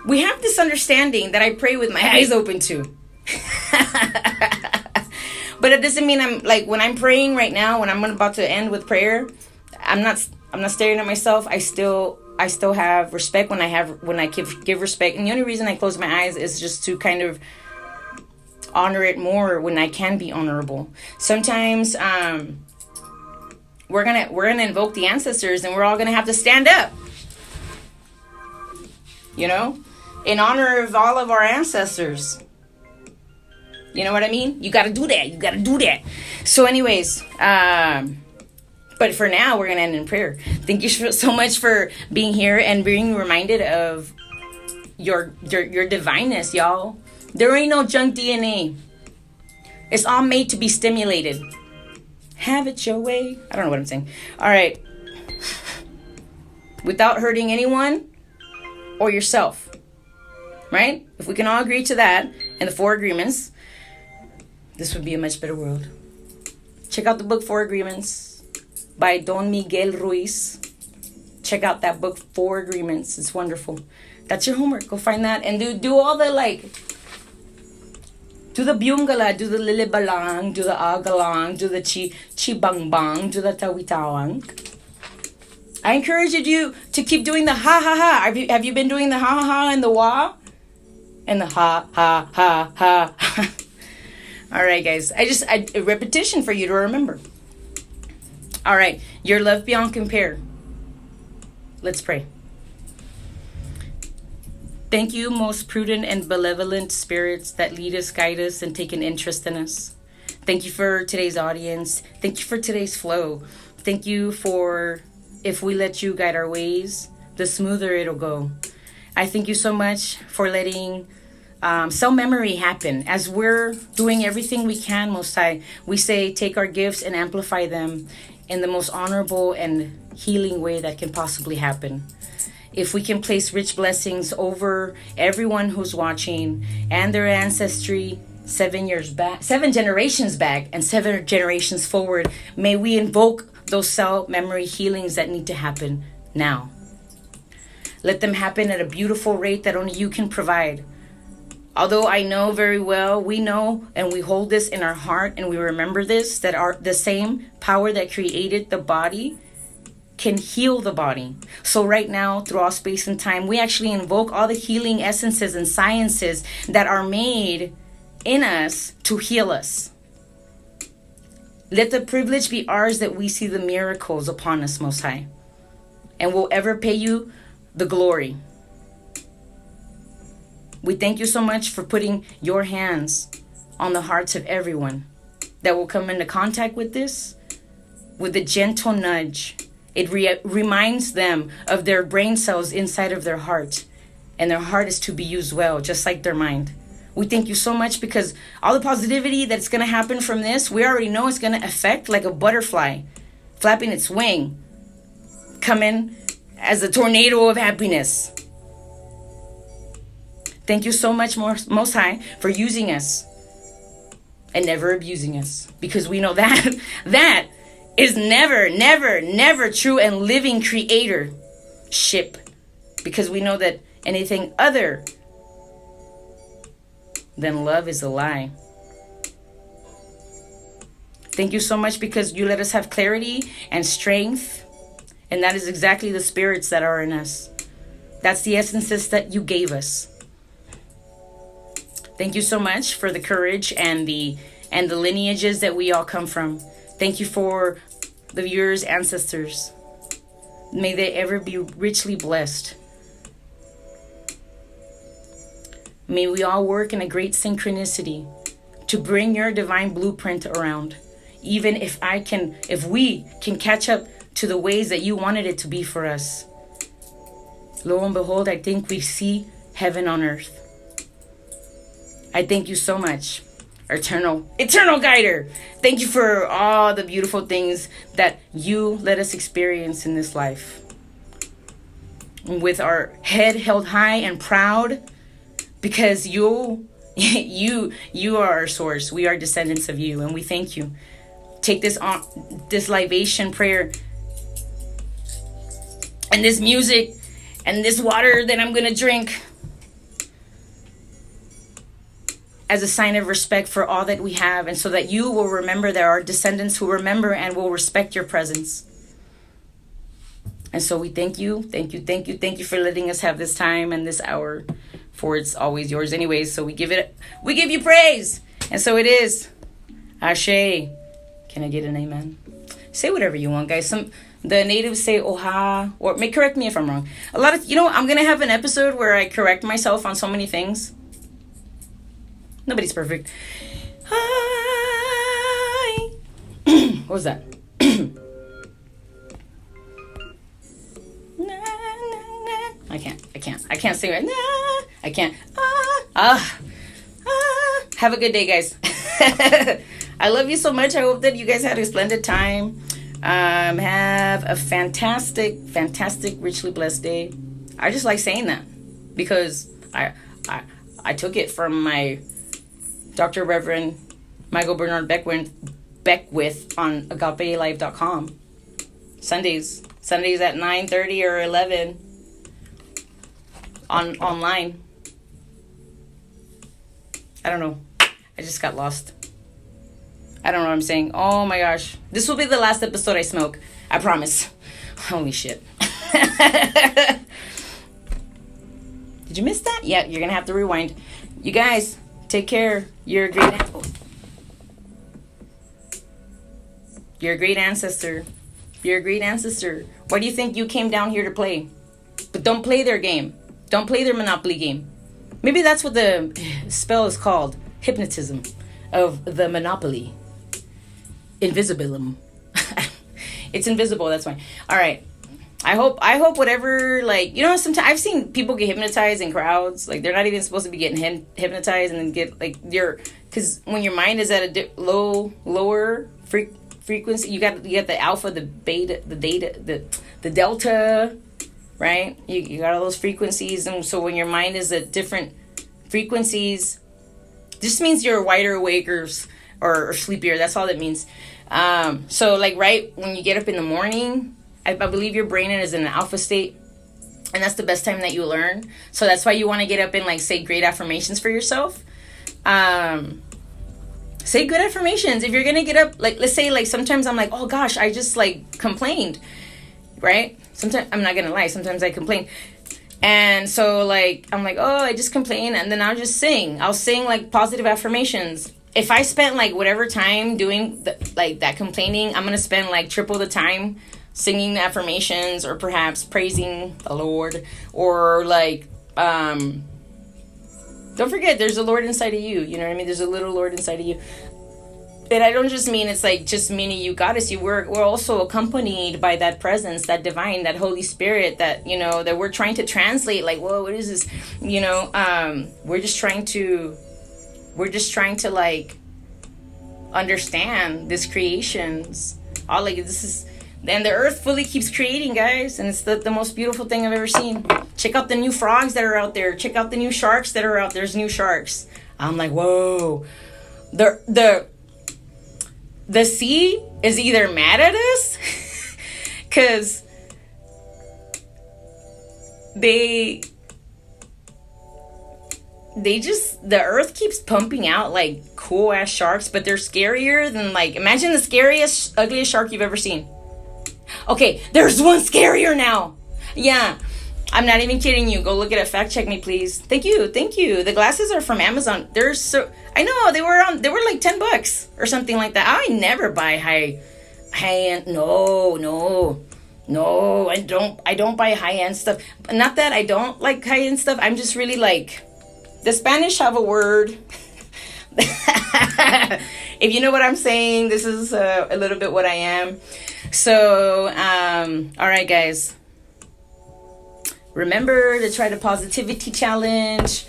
we have this understanding that I pray with my eyes open too. But it doesn't mean I'm like, when I'm praying right now, when I'm about to end with prayer, I'm not staring at myself. I still have respect when I give respect. And the only reason I close my eyes is just to kind of honor it more when I can be honorable. Sometimes we're gonna invoke the ancestors and we're all gonna have to stand up. You know? In honor of all of our ancestors. You know what I mean? You gotta do that. So anyways, but for now, we're going to end in prayer. Thank you so much for being here and being reminded of your divineness, y'all. There ain't no junk DNA. It's all made to be stimulated. Have it your way. I don't know what I'm saying. All right. Without hurting anyone or yourself. Right? If we can all agree to that and the 4 agreements, this would be a much better world. Check out the book 4 Agreements by Don Miguel Ruiz. Check out that book, 4 Agreements. It's wonderful. That's your homework. Go find that and do all the do the Byumgala, do the lelebalang, do the awgalang, do the chibambang, do the tawitawnq. I encourage you to keep doing the ha ha ha. Have you been doing the ha ha ha and the wah? And the ha ha ha ha. All right, guys. A repetition for you to remember. All right, your love beyond compare. Let's pray. Thank you, most prudent and benevolent spirits that lead us, guide us, and take an interest in us. Thank you for today's audience. Thank you for today's flow. Thank you for, if we let you guide our ways, the smoother it'll go. I thank you so much for letting cell memory happen. As we're doing everything we can, Most High, we say take our gifts and amplify them in the most honorable and healing way that can possibly happen. If we can place rich blessings over everyone who's watching and their ancestry 7 generations back and 7 generations forward, may we invoke those cell memory healings that need to happen now. Let them happen at a beautiful rate that only you can provide. Although I know very well, we know and we hold this in our heart and we remember this, that the same power that created the body can heal the body. So right now, through all space and time, we actually invoke all the healing essences and sciences that are made in us to heal us. Let the privilege be ours that we see the miracles upon us, Most High, and we'll ever pay you the glory. We thank you so much for putting your hands on the hearts of everyone that will come into contact with this, with a gentle nudge. It reminds them of their brain cells inside of their heart, and their heart is to be used well, just like their mind. We thank you so much because all the positivity that's going to happen from this, we already know it's going to affect like a butterfly flapping its wing, coming as a tornado of happiness. Thank you so much, Most High, for using us and never abusing us, because we know that that is never true and living creatorship, because we know that anything other than love is a lie. Thank you so much because you let us have clarity and strength, and that is exactly the spirits that are in us. That's the essences that you gave us. Thank you so much for the courage and the lineages that we all come from. Thank you for the viewers' ancestors. May they ever be richly blessed. May we all work in a great synchronicity to bring your divine blueprint around. Even if we can catch up to the ways that you wanted it to be for us. Lo and behold, I think we see heaven on earth. I thank you so much, eternal guider. Thank you for all the beautiful things that you let us experience in this life. With our head held high and proud, because you are our source. We are descendants of you, and we thank you. Take this libation prayer and this music and this water that I'm gonna drink as a sign of respect for all that we have, and so that you will remember there are descendants who remember and will respect your presence. And so we thank you for letting us have this time and this hour, for it's always yours anyways. So we give you praise, and so it is. Ashe. Can I get an amen? Say whatever you want, guys. The natives say oha, or correct me if I'm wrong. I'm gonna have an episode where I correct myself on so many things. Nobody's perfect. Hi. What was that? I can't sing right. I can't. Have a good day, guys. I love you so much. I hope that you guys had a splendid time. Have a fantastic, richly blessed day. I just like saying that because I took it from my Dr. Reverend Michael Bernard Beckwith on agapelive.com. Sundays at 9:30 or 11 online. I don't know. I just got lost. I don't know what I'm saying. Oh my gosh. This will be the last episode I smoke. I promise. Holy shit. Did you miss that? Yeah, you're going to have to rewind. You guys, take care. You're a great ancestor. You're a great ancestor. Why do you think you came down here to play? But don't play their game. Don't play their Monopoly game. Maybe that's what the spell is called. Hypnotism of the Monopoly. Invisibilum. It's invisible, that's why. All right. I hope whatever, sometimes I've seen people get hypnotized in crowds. Like, they're not even supposed to be getting hypnotized, and then get, because when your mind is at a lower frequency, you got the alpha, the beta, the delta, right? You got all those frequencies, and so when your mind is at different frequencies, this means you're wider awake or sleepier. That's all that means. So right when you get up in the morning, I believe your brain is in an alpha state, And that's the best time that you learn. So that's why you want to get up and like say great affirmations for yourself. Say good affirmations. If you're gonna get up, like let's say like sometimes I'm like, oh gosh, I just like complained, right? Sometimes I'm not gonna lie, sometimes I complain. And so like I'm like, oh, I just complain, and then I'll sing like positive affirmations. If I spent like whatever time doing like that complaining, I'm gonna spend like triple the time singing the affirmations, or perhaps praising the Lord, or like don't forget, there's a Lord inside of you. You know what I mean? There's a little Lord inside of you. And I don't just mean it's like just meaning you goddess. We're also accompanied by that presence, that divine, that Holy Spirit, that, you know, that we're trying to translate. Like, whoa, what is this? You know, we're just trying to like understand this creations. All like this is. And the earth fully keeps creating, guys. And it's the most beautiful thing I've ever seen. Check out the new frogs that are out there. Check out the new sharks that are out there. There's new sharks. I'm like, whoa. The sea is either mad at us because the earth keeps pumping out like cool ass sharks, but they're scarier than, like, imagine the scariest, ugliest shark you've ever seen. Okay, there's one scarier now. Yeah, I'm not even kidding you. Go look it up. Fact check me, please. Thank you. The glasses are from Amazon. I know they were like $10 or something like that. I never buy high end. No. I don't buy high end stuff. Not that I don't like high end stuff. I'm just really like, the Spanish have a word. If you know what I'm saying, this is a little bit what I am. So, all right, guys. Remember to try the positivity challenge.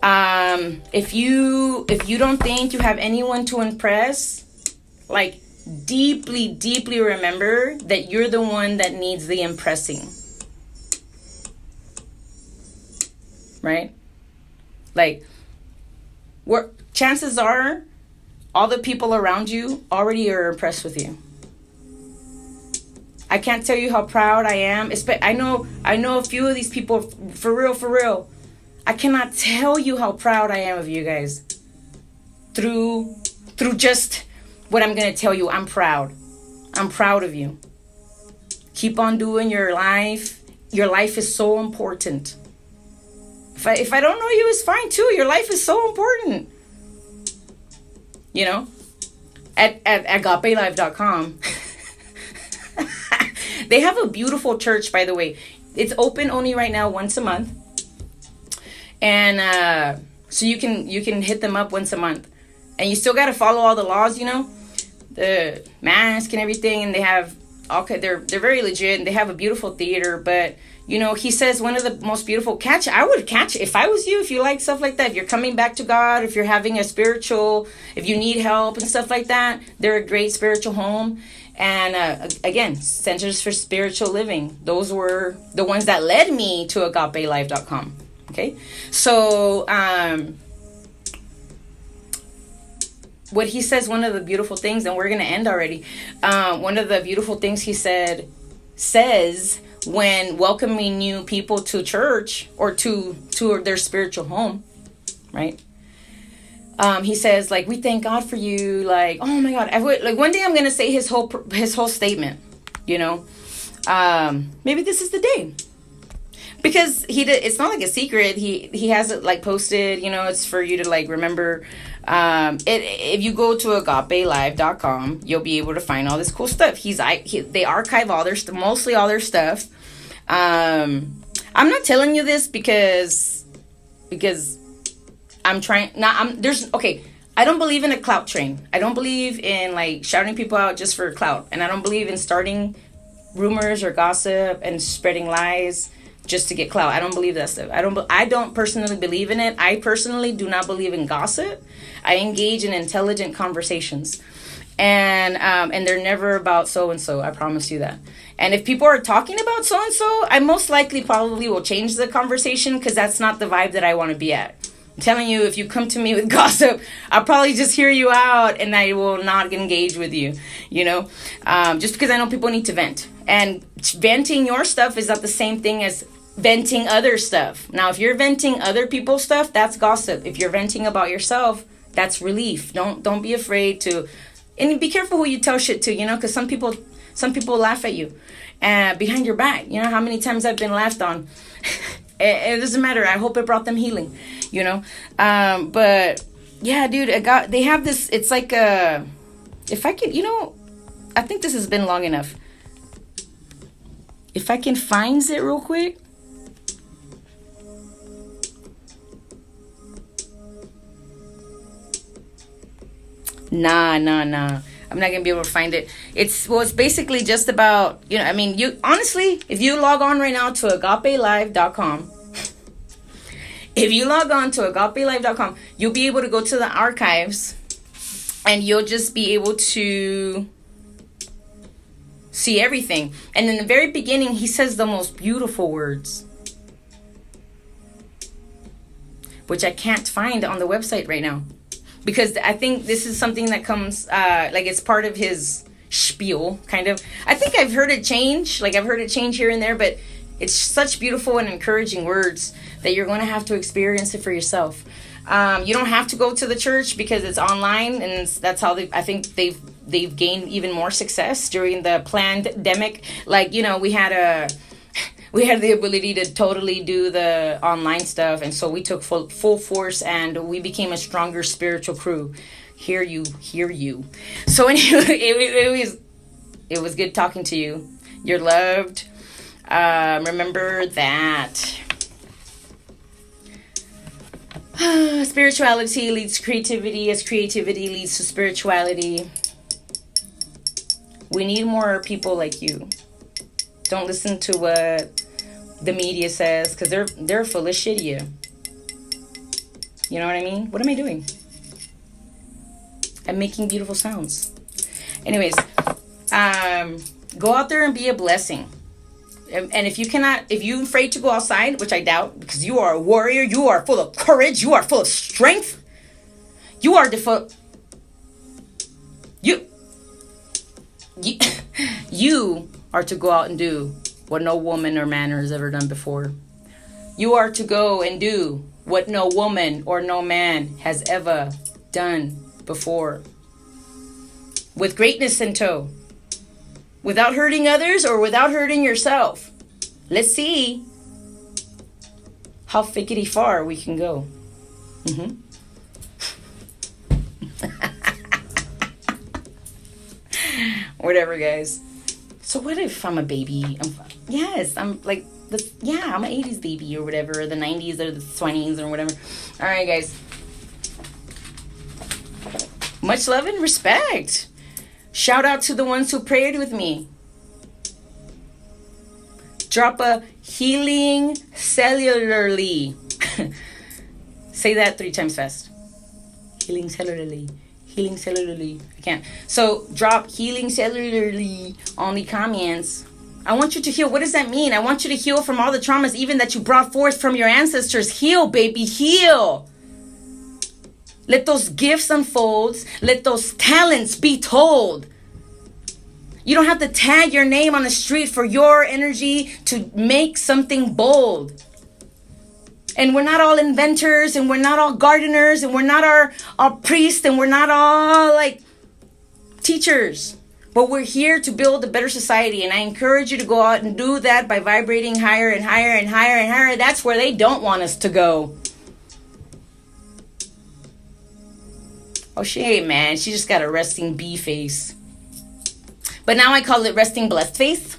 If you don't think you have anyone to impress, like, deeply remember that you're the one that needs the impressing. Right? Like, chances are all the people around you already are impressed with you. I can't tell you how proud I am. I know a few of these people, for real. I cannot tell you how proud I am of you guys. Through just what I'm going to tell you, I'm proud. I'm proud of you. Keep on doing your life. Your life is so important. If I don't know you, it's fine too. Your life is so important. You know? At agapelive.com. They have a beautiful church, by the way. It's open only right now once a month. And so you can hit them up once a month. And you still got to follow all the laws, you know? The mask and everything. And they have, they're very legit. And they have a beautiful theater. But, you know, he says one of the most beautiful, I would catch, if I was you, if you like stuff like that, if you're coming back to God, if you're having if you need help and stuff like that, they're a great spiritual home. And again, Centers for Spiritual Living. Those were the ones that led me to agapelive.com. Okay. So, what he says, one of the beautiful things, and we're going to end already. One of the beautiful things he says when welcoming new people to church or to their spiritual home, right? He says, like, we thank God for you. Like, oh my God, one day I'm gonna say his whole statement. You know, maybe this is the day, because it's not like a secret. He has it like posted. You know, it's for you to like remember. If you go to agapelive.com, you'll be able to find all this cool stuff. They archive mostly all their stuff. I'm not telling you this because I don't believe in a clout train. I don't believe in like shouting people out just for clout. And I don't believe in starting rumors or gossip and spreading lies just to get clout. I don't believe that stuff. I don't personally believe in it. I personally do not believe in gossip. I engage in intelligent conversations. And they're never about so-and-so. I promise you that. And if people are talking about so-and-so, I most likely probably will change the conversation, because that's not the vibe that I want to be at. I'm telling you, if you come to me with gossip, I'll probably just hear you out and I will not engage with you, you know, just because I know people need to vent. And venting your stuff is not the same thing as venting other stuff. Now, if you're venting other people's stuff, that's gossip. If you're venting about yourself, that's relief. Don't be afraid to, and be careful who you tell shit to, because some people laugh at you behind your back. You know how many times I've been laughed on. It doesn't matter. I hope it brought them healing, but yeah, dude, they have this, it's like if I could, I think this has been long enough. If I can find it real quick. Nah. I'm not gonna be able to find it. It's basically just about, you honestly, if you log on right now to agapelive.com, you'll be able to go to the archives and you'll just be able to see everything. And in the very beginning, he says the most beautiful words, which I can't find on the website right now. Because I think this is something that comes, it's part of his spiel, kind of. I think I've heard it change. I've heard it change here and there, but it's such beautiful and encouraging words that you're going to have to experience it for yourself. You don't have to go to the church because it's online, and that's how I think they've gained even more success during the pandemic. We had the ability to totally do the online stuff, and so we took full force, and we became a stronger spiritual crew. Hear you. So anyway, it was good talking to you. You're loved. Remember that spirituality leads to creativity, as creativity leads to spirituality. We need more people like you. Don't listen to what the media says, because they're full of shit. You know what I mean? What am I doing? I'm making beautiful sounds. Anyways, go out there and be a blessing. And if you're afraid to go outside, which I doubt, because you are a warrior, you are full of courage, you are full of strength, you are you are to go out and do what no woman or man has ever done before. You are to go and do what no woman or no man has ever done before. With greatness in tow. Without hurting others or without hurting yourself. Let's see how fickety far we can go. Whatever, guys. So what if I'm a baby? I'm an 80s baby or whatever, or the 90s or the 20s or whatever. All right, guys. Much love and respect. Shout out to the ones who prayed with me. Drop a healing cellularly. Say that 3 times fast. Healing cellularly. Healing cellularly. I can't. So drop healing cellularly on the comments. I want you to heal. What does that mean? I want you to heal from all the traumas even that you brought forth from your ancestors. Heal, baby. Heal. Let those gifts unfold. Let those talents be told. You don't have to tag your name on the street for your energy to make something bold. And we're not all inventors, and we're not all gardeners, and we're not all priests, and we're not all teachers. But we're here to build a better society, and I encourage you to go out and do that by vibrating higher and higher and higher and higher. That's where they don't want us to go. Oh, she ain't, man. She just got a resting bee face. But now I call it resting blessed face.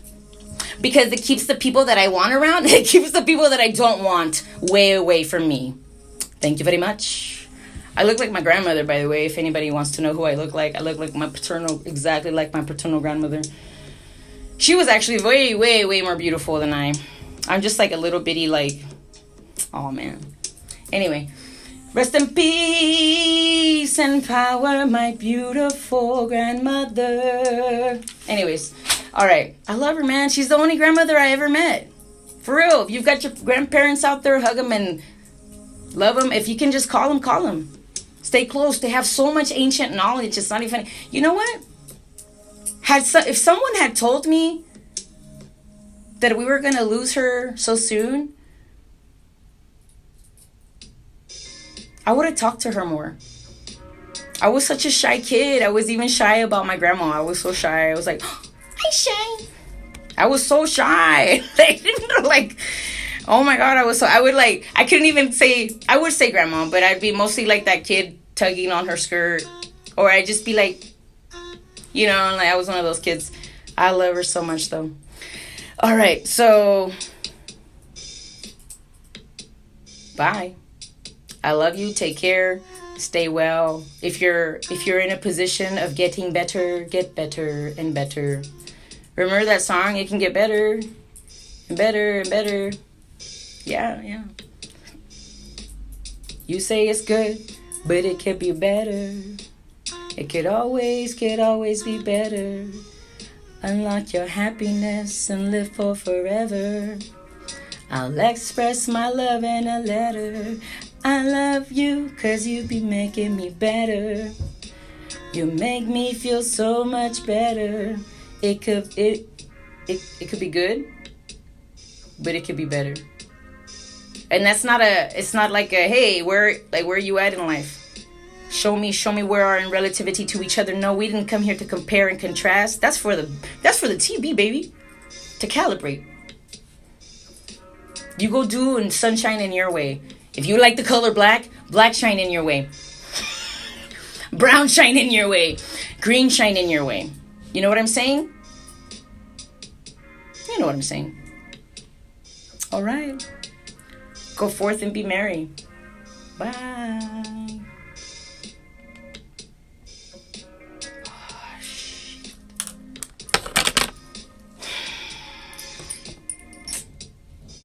Because it keeps the people that I want around. It keeps the people that I don't want way away from me. Thank you very much. I look like my grandmother, by the way, if anybody wants to know who I look like. I look like exactly like my paternal grandmother. She was actually way, way, way more beautiful than I. I'm just like a little bitty, oh man. Anyway, rest in peace and power, my beautiful grandmother. Anyways. All right. I love her, man. She's the only grandmother I ever met. For real. If you've got your grandparents out there, hug them and love them. If you can just call them, call them. Stay close. They have so much ancient knowledge. It's not even... You know what? If someone had told me that we were going to lose her so soon, I would have talked to her more. I was such a shy kid. I was even shy about my grandma. I was so shy. I was like, I'm shy. I was so shy. Like, oh my God, I couldn't even say, I would say grandma, but I'd be mostly like that kid tugging on her skirt. Or I'd just be like, like I was one of those kids. I love her so much though. All right, so bye. I love you. Take care. Stay well. If you're in a position of getting better, get better and better. Remember that song? It can get better and better and better. Yeah. You say it's good, but it could be better. It could always be better. Unlock your happiness and live for forever. I'll express my love in a letter. I love you 'cause you be making me better. You make me feel so much better. It could be good, but it could be better. And it's not like a, hey, where are you at in life? Show me where are in relativity to each other. No, we didn't come here to compare and contrast. That's for the TV, baby. To calibrate. You go do and sunshine in your way. If you like the color black, black shine in your way. Brown shine in your way. Green shine in your way. You know what I'm saying? You know what I'm saying. All right. Go forth and be merry. Bye.